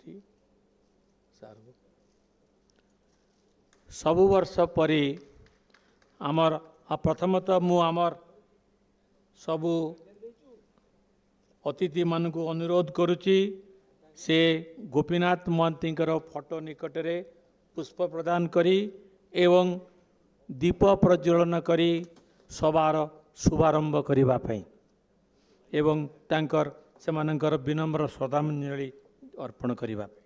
दृष्टि सबु वर्ष परी आमर प्रथमतः मु आमर सबु अतिथि मान को अनुरोध करुच्ची से गोपीनाथ महंती फोटो निकट रे पुष्प प्रदान करी एवं दीप प्रज्वलन करी सभार शुभारंभ करिबा पई एवं तांकर सेमानंकर विनम्र श्रद्धांजलि अर्पण करिबा पई।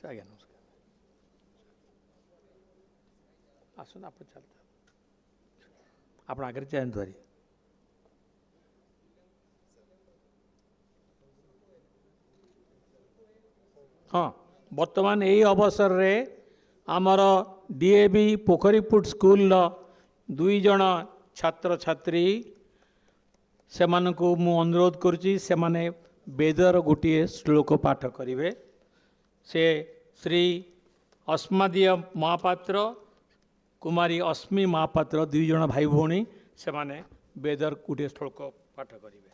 आज्ञा नमस्कार। आसन आप चलता आप आगे चाहे धरी हाँ वर्तमान यही अवसर रे आमर डीएवी पोखरीपुट स्कूल दुई जन छात्र छात्री से मानकु मु अनुरोध करुच्ची से माने वेदर गोटे श्लोक पाठ करिवे। से श्री अस्मादीय महापात्र कुमारी अस्मी महापात्र दुई जन भाई भौणी से माने वेदर गोटे श्लोक पाठ करिवे।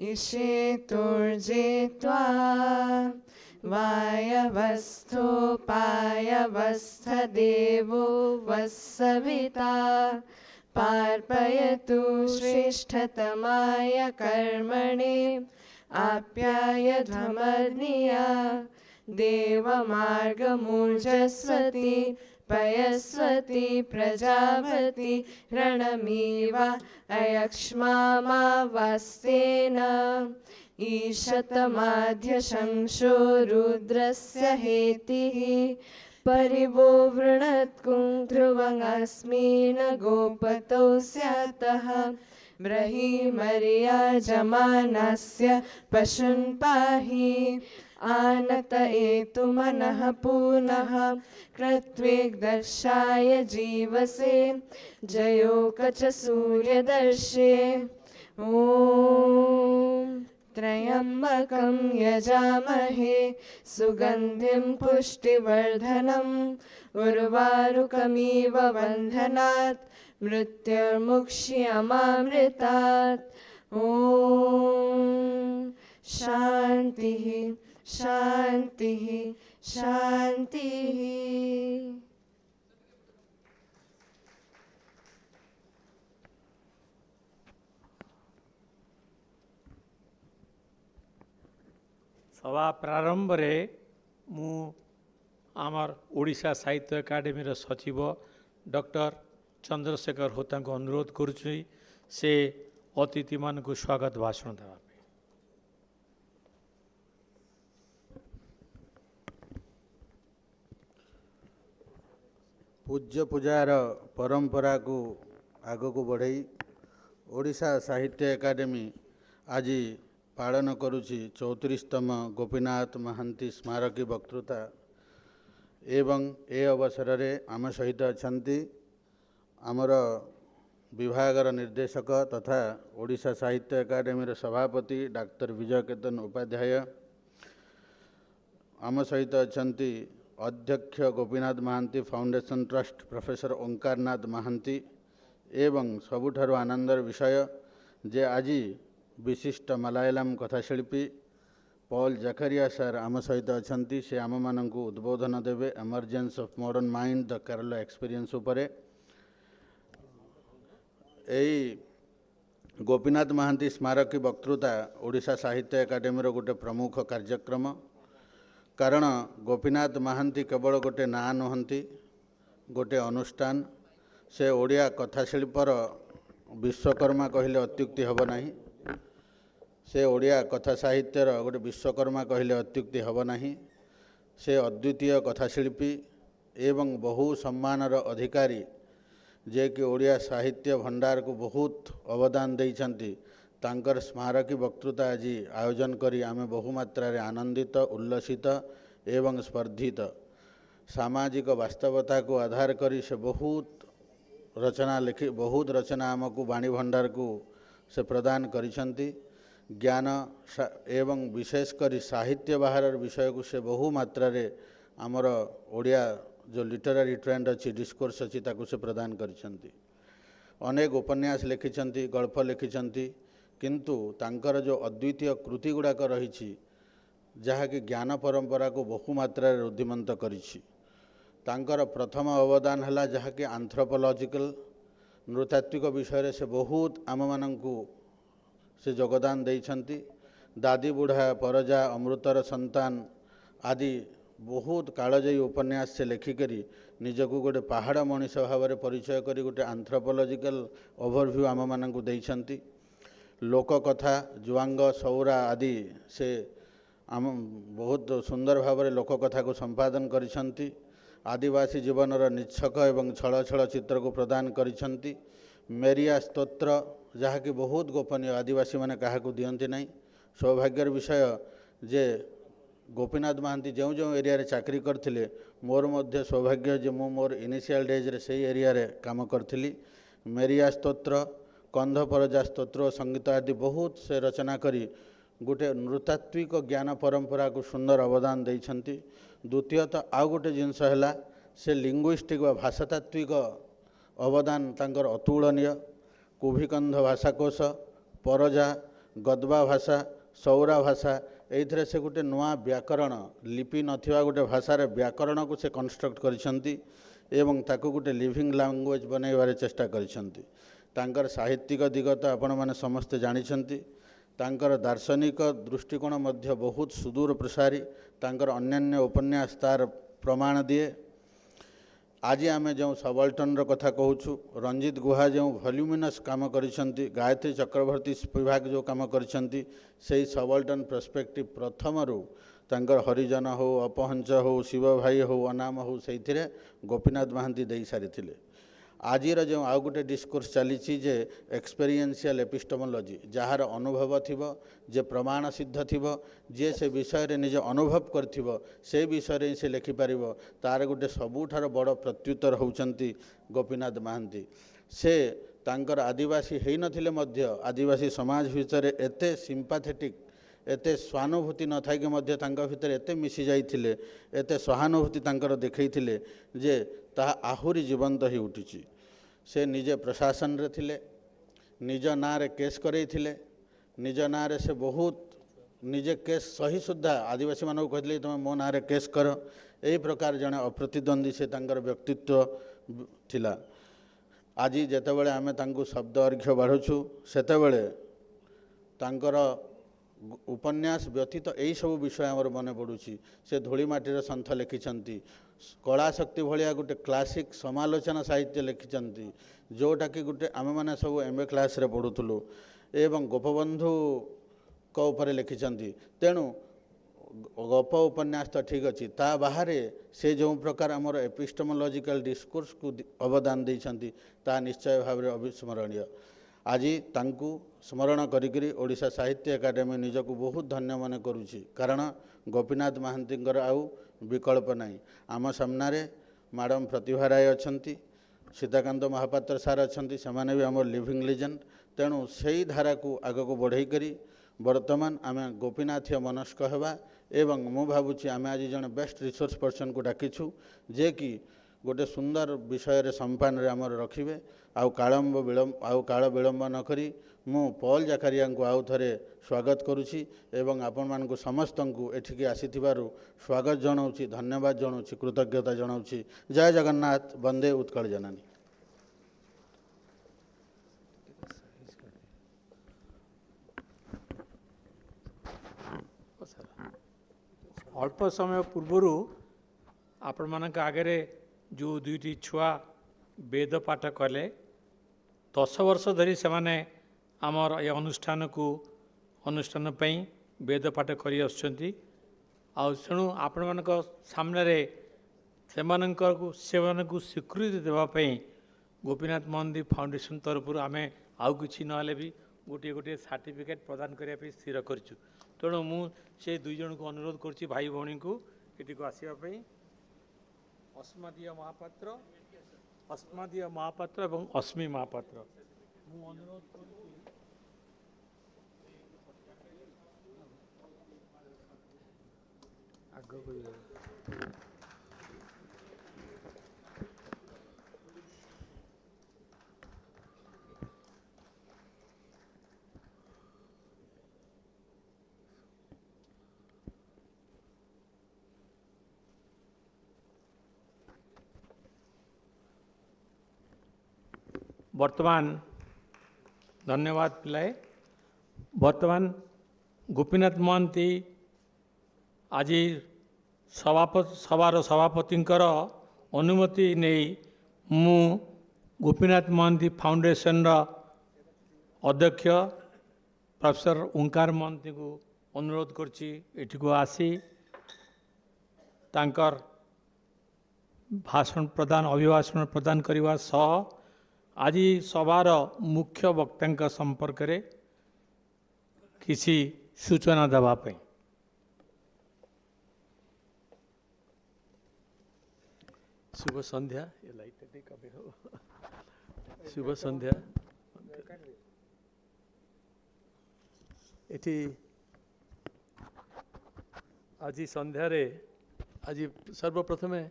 इषेतुर्जित्वा वायवस्थोपायवस्थदेवो वस्सविता पार्पयतु श्रेष्ठतमाय कर्मणे आप्यायध्वमर्निया देवमार्गमूर्जस्वती पयस्वती प्रजापति रणमीवा अयक्ष्मामावास्तेन ईशतमाध्यशंसो रुद्रस्य हेतिः परिवो वृणत्कुं ध्रुवमस्मिन् गोपतो स्यातः ब्रहीमर्या जमानस्य पशुन् पाहि आनत एतु मनः पुनः कृत्वेग्दर्शाय जीवसे जयोकच सूर्यदर्शे ॐ त्र्यम्बकं यजामहे सुगन्धिं पुष्टिवर्धनम् उर्वारुकमिव बन्धनात् मृत्युर्मुक्ष्यमामृतात् ॐ शान्तिः शान्तिः शान्तिः। सभा प्रारंभ रे मु आमर ओडिशा साहित्य एकाडेमी सचिव डॉक्टर चंद्रशेखर होता को अनुरोध करुच्ची से अतिथि मान को स्वागत भाषण देवा। पूज्य पूजार परंपरा को आग को बढ़ई ओडिशा साहित्य एकाडेमी आज पालन करुछि 34तम गोपीनाथ महांती स्मारकी वक्तृता एवं ए अवसर रे आम सहित अछंती आमर विभागर निर्देशक तथा ओडिशा साहित्य एकाडेमी सभापति डाक्टर विजय केतन उपाध्याय आम सहित अछंती अध्यक्ष Gopinath Mahanti foundation trust professor Omkarnath Mahanty एवं सबुठारु आनंदर विषय जे आज विशिष्ट मलयालम कथाशिल्पी पॉल जकरिया सर आम सहित अछंती से आम मानक उद्बोधन देवे emergence of modern mind the Kerala experience उपरे। एई गोपीनाथ महांती स्मारकी वक्तृता ओडिशा साहित्य एकाडेमी गोटे प्रमुख कार्यक्रम कारण गोपीनाथ महांती केवल गोटे ना नुहंती गोटे अनुष्ठान से ओडिया कथाशिल्पर विश्वकर्मा कहले अत्युक्ति हब नाही से ओडिया कथा साहित्यर गोटे विश्वकर्मा कहले अत्युक्ति हब नाही से अद्वितीय कथाशिल्पी एवं बहु सम्मानर अधिकारी जे कि ओडिया साहित्य भंडार को बहुत अवदान देइछंती तांकर स्मारकी वक्तृता आज आयोजन करी आमे बहुमात्रा रे आनंदित उल्लसित एवं स्पर्धित सामाजिक वास्तवता को आधार करी से बहुत रचना लिखि बहुत रचना आमको वाणी भंडार को से प्रदान करिसंती ज्ञान एवं विशेषकर साहित्य बाहर विषय को से बहु मात्रा रे आमर ओडिया जो लिटरारी ट्रेंड अच्छी डिस्कोर्स अच्छी ताकू से प्रदान करिसेंती। अनेक उपन्यास लिखिछंती, गल्प लिखिछंती, किंतु तांकर जो अद्वितीय कृति गुड़ाक रही जहाँकि ज्ञान परंपरा को बहु मात्रा रुद्धिमंत करिछि। तांकर प्रथम अवदान है जहाँकि आंथ्रोपोलॉजिकल नृतात्विक विषय से बहुत आम मानू से योगदान देइछंती। दादी बुढ़ा, परजा, अमृतर संतान आदि बहुत कालजयी उपन्यास से लेखिकरी निजको गोटे पहाड़ मनीष भाव में परिचय करी गोटे आंथ्रोपोलॉजिकल ओवरव्यू आम मानू देइछंती। लोककथा, जुआंग, सौरा आदि से आम बहुत सुंदर भाव में लोककथा को संपादन करिछंती। आदिवासी जीवनर निच्छक एवं छल छल चित्र को प्रदान करिछंती। मेरिया स्तोत्र जहाँकि बहुत गोपनीय, आदिवासी माने काहाकू दियंती नहीं। सौभाग्यर विषय जे गोपीनाथ महांती जो जो एरिया रे चाकरी करथिले, मोर मध्य सौभाग्य जे मु मोर इनिशियल डेज रे सही एरिया रे काम करथिली। मेरिया स्तोत्र, कंध परजा स्तोत्र, संगीत आदि बहुत से रचना करी गोटे नृतात्विक ज्ञान परंपरा को सुंदर अवदान देइछंती। द्वितीयतः आउ गोटे जिनस है से लिंग्विस्टिक व भाषातात्विक अवदान तांकर अतुलनीय। कुभिकंध भाषाकोश, परजा, गदबा भाषा, सौरा भाषा एइथरे से गोटे नुआ व्याकरण, लिपि नथिबा गोटे भाषार व्याकरण को से कंस्ट्रक्ट करिसंती एवं ताकू गोटे लिविंग लैंग्वेज बनैबार चेष्टा करिसंती। तांकर साहित्यिक दिग तो आपण माने समस्ते जानिछंती। तांकर दार्शनिक दृष्टिकोण मध्य बहुत सुदूर प्रसारी। तांकर अन्यान्य उपन्यास तार प्रमाण दिए। आज आम जो सबल्टन कथा कहूँ, रंजित गुहा जो वॉल्यूमिनस काम करिसंती, गायत्री चक्रवर्ती विभाग जो काम करिसंती, से सबल्टन पर्सपेक्टिव प्रथमरू तांकर हरिजन हो, अपहंस हो, शिव भाई हो, अनाम हो, से गोपीनाथ महांती दे सारी। आजिर जो आउ गोटे डिस्कोर्स चली जे एक्सपेरिएंशियल एपिस्टेमोलॉजी, जार अनुभव थिबो, जे प्रमाण सिद्ध थिबो, जे से विषय रे निज अनुभव करथिबो, से विषय रे से लिखि पारिबो, तार गोटे सबुठार बड़ प्रत्युत्तर होउचंती गोपीनाथ महांती। से तांकर आदिवासी हेई नथिले मध्य आदिवासी समाज भितर एते सिंपाथेटिक, एते स्वानुभूति न थाइके मध्य तांका भितर एते मिसी जाइथिले, एते सहानुभूति तांकर देखैथिले जे ताहा आहुरी जीवंत ही उठिछि। से निजे प्रशासन रे थिले, निज ना रे केस करैथिले, निज ना रे से बहुत निजे केस सही सुद्धा आदिवासी मानक कहले तुम मो ना रे केस कर। एही प्रकार जने अप्रतिद्वंदी से तांकर व्यक्तित्व थिला। आज जेतेबेले आमे तांको शब्द अर्घ्य बाढ़ुछु, सेतेबेले तांकर उपन्यास व्यतीत यही सब विषय आमर मन पड़ुछि। से धूलीमाटीर सन्थ लिखिछंती, कला शक्ति भाया गोटे क्लासिक समालोचना साहित्य लिखिछंती, जोटा कि गोटे आम मैंने सब एमए क्लास रे पढ़ुथुलु, एवं गोपबंधु को ऊपर लिखिछंती। तेणु गप उपन्यास तो ठीक अच्छी, ता बाहर से जो प्रकार आमर एपिस्टेमोलॉजिकल डिस्कोर्स को अवदान देइछंती ता निश्चय भाव में अविस्मरणीय। आज तांकु स्मरण करी ओडिशा साहित्य एकाडेमी निजको बहुत धन्य मन करुछि, कारण गोपीनाथ महांतींकर आउ विकल्प नहीं। आम सामने मैडम प्रतिभा राय अच्छंती, सीताकांत महापात्र सार अच्छंती, सेमाने भी आमर लिविंग लेजेंड। तेणु से धारा को आग को बढ़ई करी वर्तमान आम गोपीनाथ मनस्क हेबा। एवं मु भावुछि आम आज जन बेस्ट रिसोर्स पर्सन को डाकिछु जे कि गोटे सुंदर विषय रे संपान रे आमर रखिबे। आउ काल विलंब न करी मु पॉल जाकारिया को आउ थरे स्वागत करुछि एवं आपण मानकु समस्तंकु एठिके आसीथिबारु स्वागत जनाउछि, धन्यवाद जनाउछि, कृतज्ञता जनाउछि। जय जगन्नाथ, वंदे उत्कल जननी। अल्प समय पूर्व आपण मानक आगे जो दुईटी छुआ वेद पाठ कले 10 वर्ष धरी से माने आमर ये अनुष्ठान पई वेद पाठ करी आछंती। तेणु आपण मानक सामने से स्वीकृति देवाई गोपीनाथ महांती फाउंडेशन तरफ आम आउ कि ना भी गोटे गोटे सर्टिफिकेट प्रदान करने स्थिर करूँ। तेणु मुझे दुई जन को अनुरोध करुच्ची भाई भौणी को ये आसवाई। अस्मादीय महापात्र एवं अस्मी महापात्र मु अनुरोध आग वर्तमान धन्यवाद पिलाए वर्तमान गोपीनाथ महांती आज सभार सभापतिंकर अनुमति नहीं मु गोपीनाथ महांती फाउंडेशन अध्यक्ष प्रोफेसर ओंकार महांती को अनुरोध करछि एठी को आसी तांकर भाषण प्रदान अभिभाषण प्रदान करने सह आज सभार मुख्य वक्ता संपर्क में किसी सूचना देवाई शुभ संध्या शुभ संध्या एटी आज संध्यारे आज सर्वप्रथमे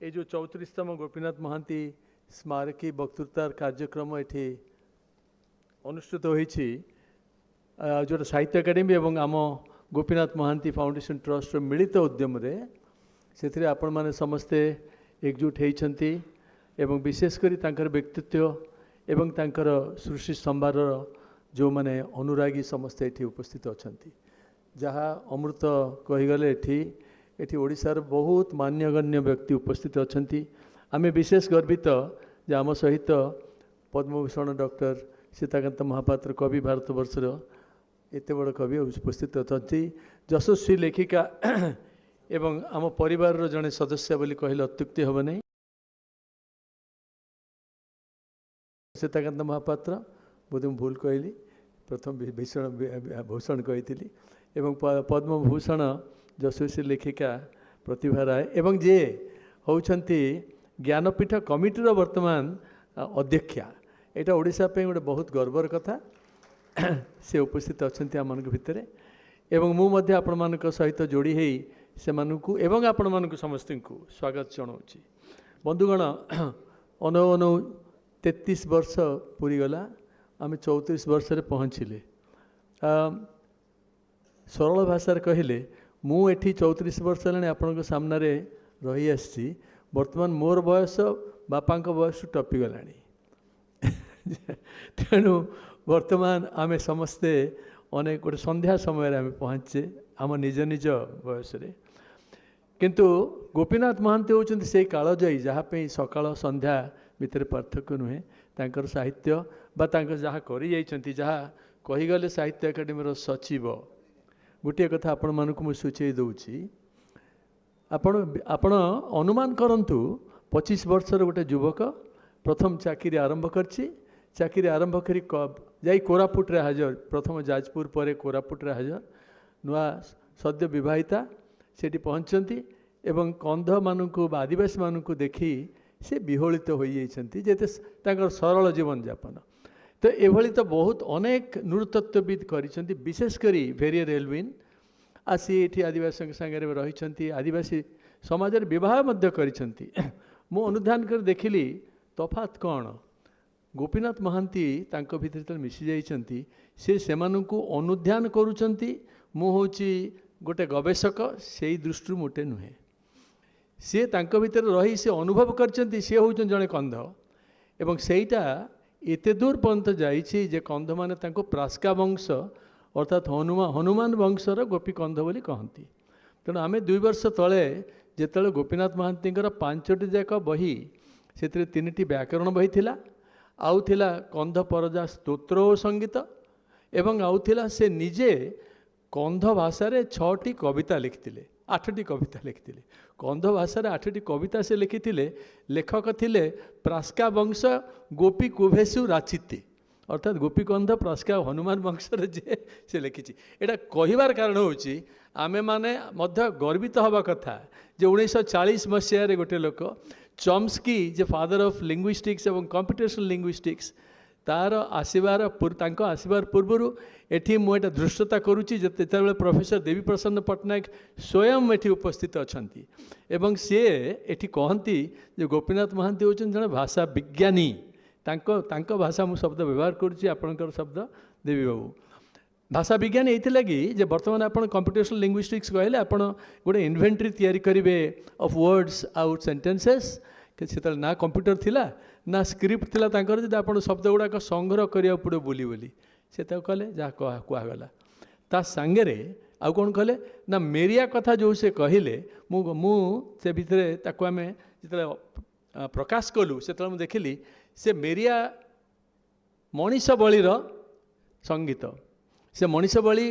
ये जो 34तम गोपीनाथ महांती स्मारकी वक्तृतार कार्यक्रम ये अनुष्ठित होईछि जो साहित्य एकाडेमी एवं आम गोपीनाथ महांती फाउंडेशन ट्रस्ट मिलित उद्यम से आपण माने समस्ते एकजुट होइछंती एवं विशेषकर तांकर व्यक्तित्व एवं तांकर सृष्टि संभार जो माने अनुरागी समस्ते एठी उपस्थित अछंती जहाँ अमृत कहीगले एठी ओडिशार बहुत मान्यगण्य व्यक्ति उपस्थित अछंती आमे विशेष गर्वित जे आम सहित पद्मभूषण डॉक्टर सीताकांत महापात्र कवि भारतवर्षर एते बड़ कवि उपस्थित अछंती यशस्वी लेखिका एवं आम परिवार जड़े सदस्य बोली कहले अत्युक्ति हम नहीं सीताकांत महापात्र बोध भूल कहली प्रथम भूषण कही एवं पद्मभूषण यशस्वी लेखिका प्रतिभा राय एवं जे होउछंती ज्ञानपीठ कमिटीर वर्तमान अध्यक्षा यहाँ ओडिशा पे गोटे बहुत गर्वर कथा से उपस्थित अच्छा आम भितर एवं मु मध्य आपण मानक सहित जोड़ी है से मानकु एवं आपण मानकु समस्त को स्वागत जनाऊँगी बंधुगण अनौ अनौ 33 वर्ष पूरी गला आम 34 वर्ष रे पहुँचले सरल भाषा कहले मुझे 34 वर्ष है आपण सामने रही आसी वर्तमान मोर बयस बापा बयस टपिगला तेणु वर्तमान आमे समस्ते अनेक गोटे संध्या समय आम पहुँचे आम निज निज बयस किंतु गोपीनाथ महांती होउछन्ति से कालजयी जहाँपे सकाळ संध्या भितर पार्थक्य नुहे तांकर साहित्य बा तांकर जहाँ करि जाइछन्ति जहाँ कहीगले साहित्य एकाडेमी सचिव गोटे कथा आपण मानक मु सूचई दउछि आपण अनुमान करंतु 25 वर्षर गोटे युवक प्रथम चाकरी आरंभ करछि चाकरी आरंभ करी जाई कोरापुट रे हाजर प्रथम जाजपुर पर कोरापुट रे हाजर नुआ सद्य विवाहिता सेठी पहुँचती एवं कंध मानू आदिवासी मानू देखी से विहोलित हो जाइछन्ति जेते तांकर सरल जीवन यापन तो एभली तो बहुत अनेक नृतत्वविद करिछन्ति विशेषकरी भेरियर एल्विन आसी ये आदिवासी संगे रही आदिवासी समाज विवाह मध्य करिछन्ति मु अनुध्यान कर देखिली तफात कौन गोपीनाथ महांती तांको भितर मिसी जाइछन्ति से सेमानंकु अनुध्यान करुछन्ति मु होची गोटे गवेषक से दृष्टि मोटे नुहे सी तांको भितर रही से अनुभव करछन्ति से होउछन जणे कंध एवं सेईटा एते दूर पर्यंत जाइछि जे कंध माने तांको प्रास्का वंश अर्थात हनुमान वंशर गोपी कंध बोली कहती तेणु आम 2 वर्ष तले जेतले गोपीनाथ महांती 5टी जाक बही से 3टी व्याकरण बही थिला आउ थिला कंध परजा स्तोत्र और संगीत एवं आउ थिला से निजे कंध भाषा 6टी कविता लिखिथिले 8टी कविता लिखिथिले कंध भाषा 8टी कविता से लिखिथिले लेखक थिले प्रास्का वंश गोपी कुभेशु राचिति अर्थात गोपीकंध प्रास्का हनुमान वंशर जे से लिखी एटा कहिबार कारण होची आमे माने मध्य गर्वित हवा कथा जे 1940 मसीह गोटे लोक Chomsky J father of linguistics एवं कंप्यूटेशनल लिंग्विस्टिक्स तार आसबार आसबार पूर्वर एठी मुझे दृष्टता करुच्ची जेतेबेले प्रोफेसर देवी प्रसन्न पट्टनायक स्वयं एठी उपस्थित अछंती एवं सी एठी कहती जे गोपीनाथ महांती होचन जने भाषा विज्ञानी तांको भाषा मु शब्द व्यवहार करुच्ची आपणकर शब्द देवी बाबू भाषा विज्ञान ये लगी जे बर्तमान आप कंप्यूटेशनल लिंग्विस्टिक्स कहले आप गोटे इन्वेंटरी तैयारी करेंगे ऑफ वर्ड्स आउट सेंटेंसेस से ना कंप्यूटर थिला ନା ସ୍କ୍ରିପ୍ଟ ଥିଲା ତାଙ୍କର ଯେ ଆପଣ ଶବ୍ଦ ଗୁଡ଼ାକ ସଂଗ୍ରହ କରିବାକୁ ପଡ଼ିବ ବୋଲି ବୋଲି ସେ ତାକୁ କଲେ ଯାହା କୁହାଗଲା। ତା ସାଙ୍ଗରେ ଆଉ କ'ଣ କଲେ ନା ମେରିଆ କଥା ଯେଉଁ ସେ କହିଲେ ମୁଁ ସେ ଭିତରେ ତାକୁ ଆମେ ଯେତେବେଳେ ପ୍ରକାଶ କଲୁ ସେତେବେଳେ ମୁଁ ଦେଖିଲି ସେ ମେରିଆ ମଣିଷ ବଳିର ସଙ୍ଗୀତ। ସେ ମଣିଷ ବଳି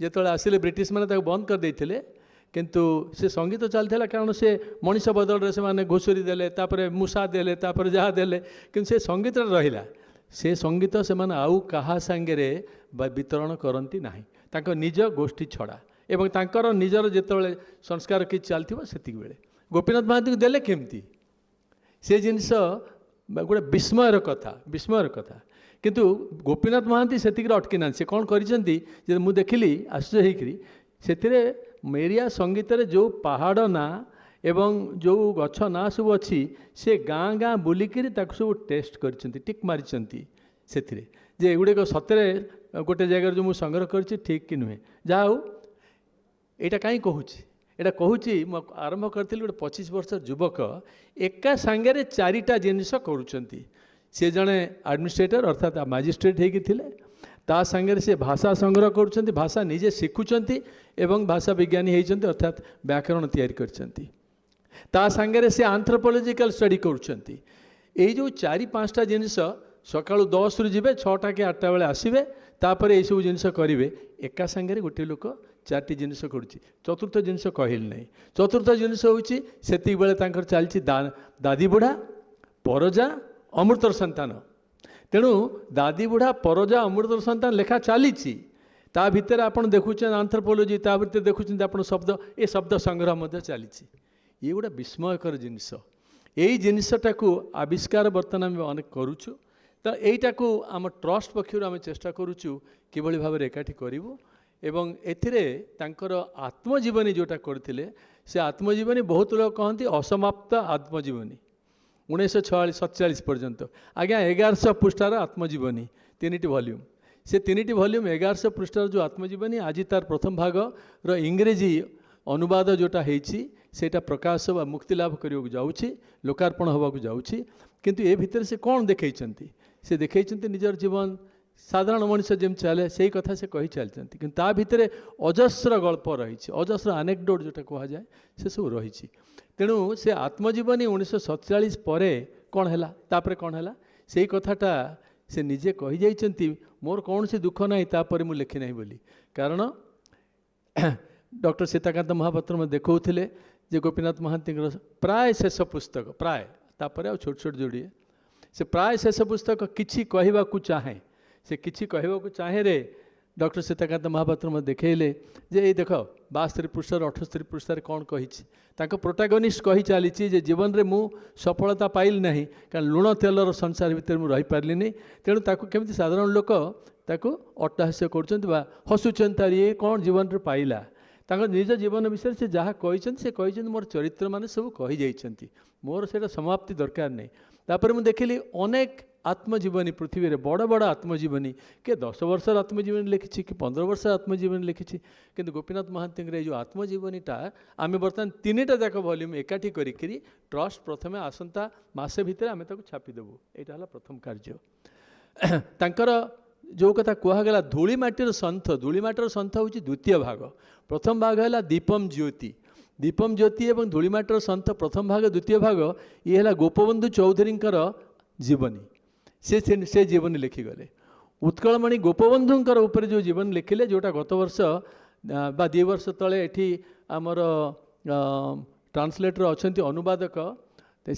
ଯେତେବେଳେ ଆସିଲେ ବ୍ରିଟିଶମାନେ ତାକୁ ବନ୍ଦ କରିଦେଇଥିଲେ କିନ୍ତୁ ସେ ସଙ୍ଗୀତ ଚାଲିଥିଲା କାରଣ ସେ ମଣିଷ ବଦଳରେ ସେମାନେ ଘୁଷୁରି ଦେଲେ ତାପରେ ମୂଷା ଦେଲେ ତାପରେ ଯାହା ଦେଲେ କିନ୍ତୁ ସେ ସଙ୍ଗୀତରେ ରହିଲା। ସେ ସଙ୍ଗୀତ ସେମାନେ ଆଉ କାହା ସାଙ୍ଗରେ ବିତରଣ କରନ୍ତି ନାହିଁ ତାଙ୍କ ନିଜ ଗୋଷ୍ଠୀ ଛଡ଼ା ଏବଂ ତାଙ୍କର ନିଜର ଯେତେବେଳେ ସଂସ୍କାର କିଛି ଚାଲିଥିବ ସେତିକିବେଳେ ଗୋପୀନାଥ ମହାନ୍ତିକୁ ଦେଲେ କେମିତି ସେ ଜିନିଷ ଗୋଟେ ବିସ୍ମୟର କଥା। କିନ୍ତୁ ଗୋପୀନାଥ ମହାନ୍ତି ସେତିକିରେ ଅଟକି ନାହାନ୍ତି। ସେ କ'ଣ କରିଛନ୍ତି ଯେ ମୁଁ ଦେଖିଲି ଆଶ୍ଚର୍ଯ୍ୟ ହେଇକରି ସେଥିରେ ମେରିଆ ସଙ୍ଗୀତରେ ଯେଉଁ ପାହାଡ଼ ନାଁ ଏବଂ ଯେଉଁ ଗଛ ନାଁ ସବୁ ଅଛି ସେ ଗାଁ ଗାଁ ବୁଲିକିରି ତାକୁ ସବୁ ଟେଷ୍ଟ କରିଛନ୍ତି ଟିକ୍ ମାରିଛନ୍ତି ସେଥିରେ ଯେ ଏଗୁଡ଼ିକ ସତରେ ଗୋଟେ ଜାଗାରେ ଯେଉଁ ମୁଁ ସଂଗ୍ରହ କରିଛି ଠିକ୍ କି ନୁହେଁ। ଯାହା ହଉ ଏଇଟା କାହିଁ କହୁଛି ଏଇଟା କହୁଛି ମୁଁ ଆରମ୍ଭ କରିଥିଲି ଗୋଟେ 25 ବର୍ଷର ଯୁବକ ଏକା ସାଙ୍ଗରେ 4ଟା ଜିନିଷ କରୁଛନ୍ତି। ସେ ଜଣେ ଆଡମିନିଷ୍ଟ୍ରେଟର ଅର୍ଥାତ୍ ମାଜିଷ୍ଟ୍ରେଟ୍ ହେଇକି ଥିଲେ ତା ସାଙ୍ଗରେ ସେ ଭାଷା ସଂଗ୍ରହ କରୁଛନ୍ତି ଭାଷା ନିଜେ ଶିଖୁଛନ୍ତି ଏବଂ ଭାଷା ବିଜ୍ଞାନୀ ହେଇଛନ୍ତି ଅର୍ଥାତ୍ ବ୍ୟାକରଣ ତିଆରି କରିଛନ୍ତି। ତା ସାଙ୍ଗରେ ସେ ଆନ୍ଥ୍ରୋପୋଲୋଜିକାଲ ଷ୍ଟଡି କରୁଛନ୍ତି। ଏଇ ଯେଉଁ 4-5ଟା ଜିନିଷ ସକାଳୁ 10ରୁ ଯିବେ 6ଟା କି 8ଟା ବେଳେ ଆସିବେ ତାପରେ ଏଇସବୁ ଜିନିଷ କରିବେ। ଏକା ସାଙ୍ଗରେ ଗୋଟିଏ ଲୋକ 4ଟି ଜିନିଷ କରୁଛି। ଚତୁର୍ଥ ଜିନିଷ କହିଲି ନାହିଁ। ଚତୁର୍ଥ ଜିନିଷ ହେଉଛି ସେତିକିବେଳେ ତାଙ୍କର ଚାଲିଛି ଦାଦି ବୁଢ଼ା ପରଜା ଅମୃତର ସନ୍ତାନ। ତେଣୁ ଦାଦି ବୁଢ଼ା ପରଜା ଅମୃତର ସନ୍ତାନ ଲେଖା ଚାଲିଛି ତା ଭିତରେ ଆପଣ ଦେଖୁଛନ୍ତି ଆନ୍ଥ୍ରୋପୋଲୋଜି ତା ଭିତରେ ଦେଖୁଛନ୍ତି ଆପଣ ଶବ୍ଦ ଏ ଶବ୍ଦ ସଂଗ୍ରହ ମଧ୍ୟ ଚାଲିଛି। ଇଏ ଗୋଟେ ବିସ୍ମୟକର ଜିନିଷ। ଏଇ ଜିନିଷଟାକୁ ଆବିଷ୍କାର ବର୍ତ୍ତମାନ ଆମେ ଅନେକ କରୁଛୁ ତ ଏଇଟାକୁ ଆମ ଟ୍ରଷ୍ଟ ପକ୍ଷରୁ ଆମେ ଚେଷ୍ଟା କରୁଛୁ କିଭଳି ଭାବରେ ଏକାଠି କରିବୁ ଏବଂ ଏଥିରେ ତାଙ୍କର ଆତ୍ମଜୀବନୀ ଯେଉଁଟା କରିଥିଲେ ସେ ଆତ୍ମଜୀବନୀ ବହୁତ ଲୋକ କହନ୍ତି ଅସମାପ୍ତ ଆତ୍ମଜୀବନୀ 1947 ପର୍ଯ୍ୟନ୍ତ। ଆଜ୍ଞା 1100 ପୃଷ୍ଠାର ଆତ୍ମଜୀବନୀ 3ଟି ଭଲ୍ୟୁମ୍। ସେ 3ଟି ଭଲ୍ୟୁମ୍ 1100 ପୃଷ୍ଠାର ଯେଉଁ ଆତ୍ମଜୀବନୀ ଆଜି ତାର ପ୍ରଥମ ଭାଗର ଇଂରେଜୀ ଅନୁବାଦ ଯେଉଁଟା ହେଇଛି ସେଇଟା ପ୍ରକାଶ ବା ମୁକ୍ତି ଲାଭ କରିବାକୁ ଯାଉଛି ଲୋକାର୍ପଣ ହେବାକୁ ଯାଉଛି। କିନ୍ତୁ ଏ ଭିତରେ ସେ କ'ଣ ଦେଖେଇଛନ୍ତି ସେ ଦେଖେଇଛନ୍ତି ନିଜର ଜୀବନ ସାଧାରଣ ମଣିଷ ଯେମିତି ଚାଲେ ସେଇ କଥା ସେ କହି ଚାଲିଛନ୍ତି କିନ୍ତୁ ତା ଭିତରେ ଅଜସ୍ର ଗଳ୍ପ ରହିଛି ଅଜସ୍ର ଆନେକ୍ଡୋଟ୍ ଯେଉଁଟା କୁହାଯାଏ ସେସବୁ ରହିଛି। ତେଣୁ ସେ ଆତ୍ମଜୀବନୀ 1947 ପରେ କ'ଣ ହେଲା ତାପରେ କ'ଣ ହେଲା ସେଇ କଥାଟା ସେ ନିଜେ କହିଯାଇଛନ୍ତି ମୋର କୌଣସି ଦୁଃଖ ନାହିଁ ତାପରେ ମୁଁ ଲେଖି ନାହିଁ ବୋଲି। କାରଣ ଡକ୍ଟର ସୀତାକାନ୍ତ ମହାପାତ୍ର ମୋତେ ଦେଖାଉଥିଲେ ଯେ ଗୋପୀନାଥ ମହାନ୍ତିଙ୍କର ପ୍ରାୟ ଶେଷ ପୁସ୍ତକ ପ୍ରାୟ ତାପରେ ଆଉ ଛୋଟ ଛୋଟ ଯୋଡ଼ିଏ ସେ ପ୍ରାୟ ଶେଷ ପୁସ୍ତକ କିଛି କହିବାକୁ ଚାହେଁ ସେ କିଛି କହିବାକୁ ଚାହେଁରେ ଡକ୍ଟର ସୀତାକାନ୍ତ ମହାପାତ୍ର ମୋତେ ଦେଖେଇଲେ ଯେ ଏଇ ଦେଖ 72 ପୃଷ୍ଠାରୁ 78 ପୃଷ୍ଠାରେ କ'ଣ କହିଛି ତାଙ୍କ ପ୍ରୋଟାଗନିଷ୍ଟ କହି ଚାଲିଛି ଯେ ଜୀବନରେ ମୁଁ ସଫଳତା ପାଇଲି ନାହିଁ କାରଣ ଲୁଣ ତେଲର ସଂସାର ଭିତରେ ମୁଁ ରହିପାରିଲିନି। ତେଣୁ ତାକୁ କେମିତି ସାଧାରଣ ଲୋକ ତାକୁ ଅଟ୍ଟହାସ୍ୟ କରୁଛନ୍ତି ବା ହସୁଛନ୍ତି ତାର ଇଏ କ'ଣ ଜୀବନରେ ପାଇଲା। ତାଙ୍କ ନିଜ ଜୀବନ ବିଷୟରେ ସେ ଯାହା କହିଛନ୍ତି ସେ କହିଛନ୍ତି ମୋର ଚରିତ୍ରମାନେ ସବୁ କହିଯାଇଛନ୍ତି ମୋର ସେଇଟା ସମାପ୍ତି ଦରକାର ନାହିଁ। ତାପରେ ମୁଁ ଦେଖିଲି ଅନେକ ଆତ୍ମଜୀବନୀ ପୃଥିବୀରେ ବଡ଼ ବଡ଼ ଆତ୍ମଜୀବନୀ କିଏ 10 ବର୍ଷର ଆତ୍ମଜୀବନୀ ଲେଖିଛି କି 15 ବର୍ଷର ଆତ୍ମଜୀବନୀ ଲେଖିଛି କିନ୍ତୁ ଗୋପୀନାଥ ମହାନ୍ତିଙ୍କର ଏଇ ଯେଉଁ ଆତ୍ମଜୀବନୀଟା ଆମେ ବର୍ତ୍ତମାନ 3ଟା ଯାକ ଭଲ୍ୟୁମ୍ ଏକାଠି କରିକିରି ଟ୍ରଷ୍ଟ ପ୍ରଥମେ ଆସନ୍ତା ମାସେ ଭିତରେ ଆମେ ତାକୁ ଛାପିଦେବୁ। ଏଇଟା ହେଲା ପ୍ରଥମ କାର୍ଯ୍ୟ। ତାଙ୍କର ଯେଉଁ କଥା କୁହାଗଲା ଧୂଳିମାଟିର ସନ୍ଥ ଧୂଳିମାଟିର ସନ୍ଥ ହେଉଛି ଦ୍ୱିତୀୟ ଭାଗ। ପ୍ରଥମ ଭାଗ ହେଲା ଦୀପମ୍ ଜ୍ୟୋତି ଏବଂ ଧୂଳିମାଟିର ସନ୍ଥ ପ୍ରଥମ ଭାଗ ଦ୍ୱିତୀୟ ଭାଗ ଇଏ ହେଲା ଗୋପବନ୍ଧୁ ଚୌଧୁରୀଙ୍କର ଜୀବନୀ। ସେ ଜୀବନୀ ଲେଖିଗଲେ ଉତ୍କଳମଣି ଗୋପବନ୍ଧୁଙ୍କର ଉପରେ ଯେଉଁ ଜୀବନୀ ଲେଖିଲେ ଯେଉଁଟା ଗତ ବର୍ଷ ବା 2 ବର୍ଷ ତଳେ ଏଠି ଆମର ଟ୍ରାନ୍ସଲେଟର ଅଛନ୍ତି ଅନୁବାଦକ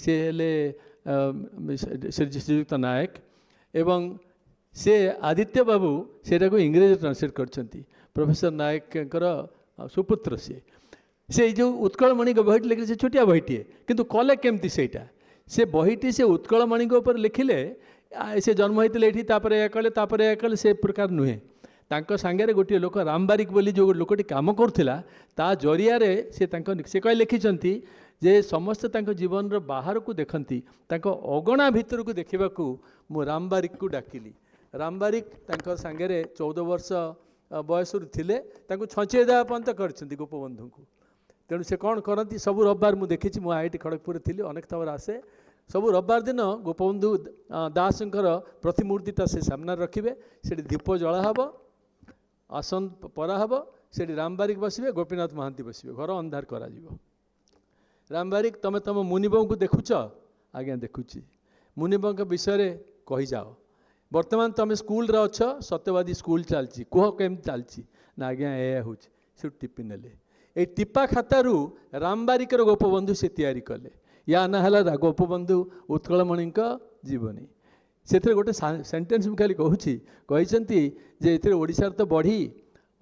ସେ ହେଲେ ଶ୍ରୀଯୁକ୍ତ ନାୟକ ଏବଂ ସେ ଆଦିତ୍ୟ ବାବୁ ସେଇଟାକୁ ଇଂରେଜୀରେ ଟ୍ରାନ୍ସଲେଟ୍ କରିଛନ୍ତି ପ୍ରଫେସର ନାୟକଙ୍କର ସୁପୁତ୍ର ସିଏ। ସେ ଯେଉଁ ଉତ୍କଳମଣିଙ୍କ ବହିଟି ଲେଖିଲେ ସେ ଛୋଟିଆ ବହିଟିଏ କିନ୍ତୁ କଲେ କେମିତି ସେଇଟା ସେ ବହିଟି ସେ ଉତ୍କଳମଣିଙ୍କ ଉପରେ ଲେଖିଲେ ସେ ଜନ୍ମ ହୋଇଥିଲେ ଏଠି ତାପରେ ଏହା କଲେ ସେ ପ୍ରକାର ନୁହେଁ। ତାଙ୍କ ସାଙ୍ଗରେ ଗୋଟିଏ ଲୋକ ରାମ ବାରିକ ବୋଲି ଯେଉଁ ଲୋକଟି କାମ କରୁଥିଲା ତା ଜରିଆରେ ସେ କହି ଲେଖିଛନ୍ତି ଯେ ସମସ୍ତେ ତାଙ୍କ ଜୀବନର ବାହାରକୁ ଦେଖନ୍ତି ତାଙ୍କ ଅଗଣା ଭିତରକୁ ଦେଖିବାକୁ ମୁଁ ରାମ ବାରିକକୁ ଡାକିଲି। ରାମ ବାରିକ ତାଙ୍କ ସାଙ୍ଗରେ 14 ବର୍ଷ ବୟସରୁ ଥିଲେ ତାଙ୍କୁ ଛଞ୍ଚେଇ ଦେବା ପର୍ଯ୍ୟନ୍ତ କରିଛନ୍ତି ଗୋପବନ୍ଧୁଙ୍କୁ। ତେଣୁ ସେ କ'ଣ କରନ୍ତି ସବୁ ରବିବାର ମୁଁ ଦେଖିଛି ମୁଁ IIT ଖଡ଼ଗପୁରରେ ଥିଲି ଅନେକ ଥର ଆସେ ସବୁ ରବିବାର ଦିନ ଗୋପବନ୍ଧୁ ଦାସଙ୍କର ପ୍ରତିମୂର୍ତ୍ତିଟା ସେ ସାମ୍ନାରେ ରଖିବେ, ସେଠି ଦୀପ ଜଳା ହେବ, ଆସନ ପରା ହେବ, ସେଠି ରାମ ବାରିକ ବସିବେ, ଗୋପୀନାଥ ମହାନ୍ତି ବସିବେ, ଘର ଅନ୍ଧାର କରାଯିବ। ରାମ ବାରିକ ତମେ ତମ ମୁନିବଙ୍କୁ ଦେଖୁଛ? ଆଜ୍ଞା ଦେଖୁଛି। ମୁନିବଙ୍କ ବିଷୟରେ କହିଯାଅ। ବର୍ତ୍ତମାନ ତମେ ସ୍କୁଲରେ ଅଛ, ସତ୍ୟବାଦୀ ସ୍କୁଲ ଚାଲିଛି, କୁହ କେମିତି ଚାଲିଛି? ନା ଆଜ୍ଞା ଏହା ହେଉଛି। ସେଠୁ ଟିପି ନେଲେ। ଏଇ ଟିପା ଖାତାରୁ ରାମ ବାରିକର ଗୋପବନ୍ଧୁ ସେ ତିଆରି କଲେ। ୟା ନାଁ ହେଲା ଗୋପବନ୍ଧୁ ଉତ୍କଳମଣିଙ୍କ ଜୀବନୀ। ସେଥିରେ ଗୋଟେ ସେଣ୍ଟେନ୍ସ ମୁଁ ଖାଲି କହୁଛି, କହିଛନ୍ତି ଯେ ଏଥିରେ ଓଡ଼ିଶାର ତ ବଢ଼ି,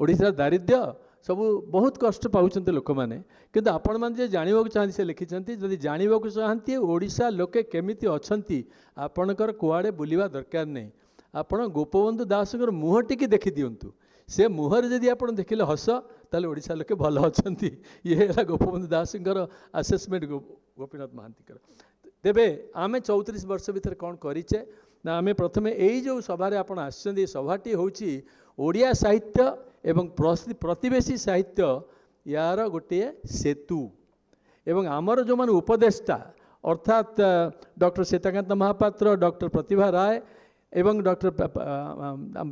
ଓଡ଼ିଶାର ଦାରିଦ୍ର୍ୟ ସବୁ ବହୁତ କଷ୍ଟ ପାଉଛନ୍ତି ଲୋକମାନେ, କିନ୍ତୁ ଆପଣମାନେ ଯେ ଜାଣିବାକୁ ଚାହାନ୍ତି ସେ ଲେଖିଛନ୍ତି, ଯଦି ଜାଣିବାକୁ ଚାହାନ୍ତି ଓଡ଼ିଶା ଲୋକେ କେମିତି ଅଛନ୍ତି, ଆପଣଙ୍କର କୁଆଡ଼େ ବୁଲିବା ଦରକାର ନାହିଁ, ଆପଣ ଗୋପବନ୍ଧୁ ଦାସଙ୍କର ମୁହଁ ଟିକେ ଦେଖିଦିଅନ୍ତୁ। ସେ ମୁହଁରେ ଯଦି ଆପଣ ଦେଖିଲେ ହସ, ତାହେଲେ ଓଡ଼ିଶା ଲୋକେ ଭଲ ଅଛନ୍ତି। ଇଏ ହେଲା ଗୋପବନ୍ଧୁ ଦାସଙ୍କର ଆସେସମେଣ୍ଟ ଗୋପୀନାଥ ମହାନ୍ତିଙ୍କର। ତେବେ ଆମେ 34 ବର୍ଷ ଭିତରେ କ'ଣ କରିଛେ ନା, ଆମେ ପ୍ରଥମେ ଏଇ ଯେଉଁ ସଭାରେ ଆପଣ ଆସିଛନ୍ତି, ଏ ସଭାଟି ହେଉଛି ଓଡ଼ିଆ ସାହିତ୍ୟ ଏବଂ ପ୍ରତିବେଶୀ ସାହିତ୍ୟ ୟାର ଗୋଟିଏ ସେତୁ। ଏବଂ ଆମର ଯେଉଁମାନେ ଉପଦେଷ୍ଟା ଅର୍ଥାତ୍ ଡକ୍ଟର ସୀତାକାନ୍ତ ମହାପାତ୍ର, ଡକ୍ଟର ପ୍ରତିଭା ରାୟ ଏବଂ ଡକ୍ଟର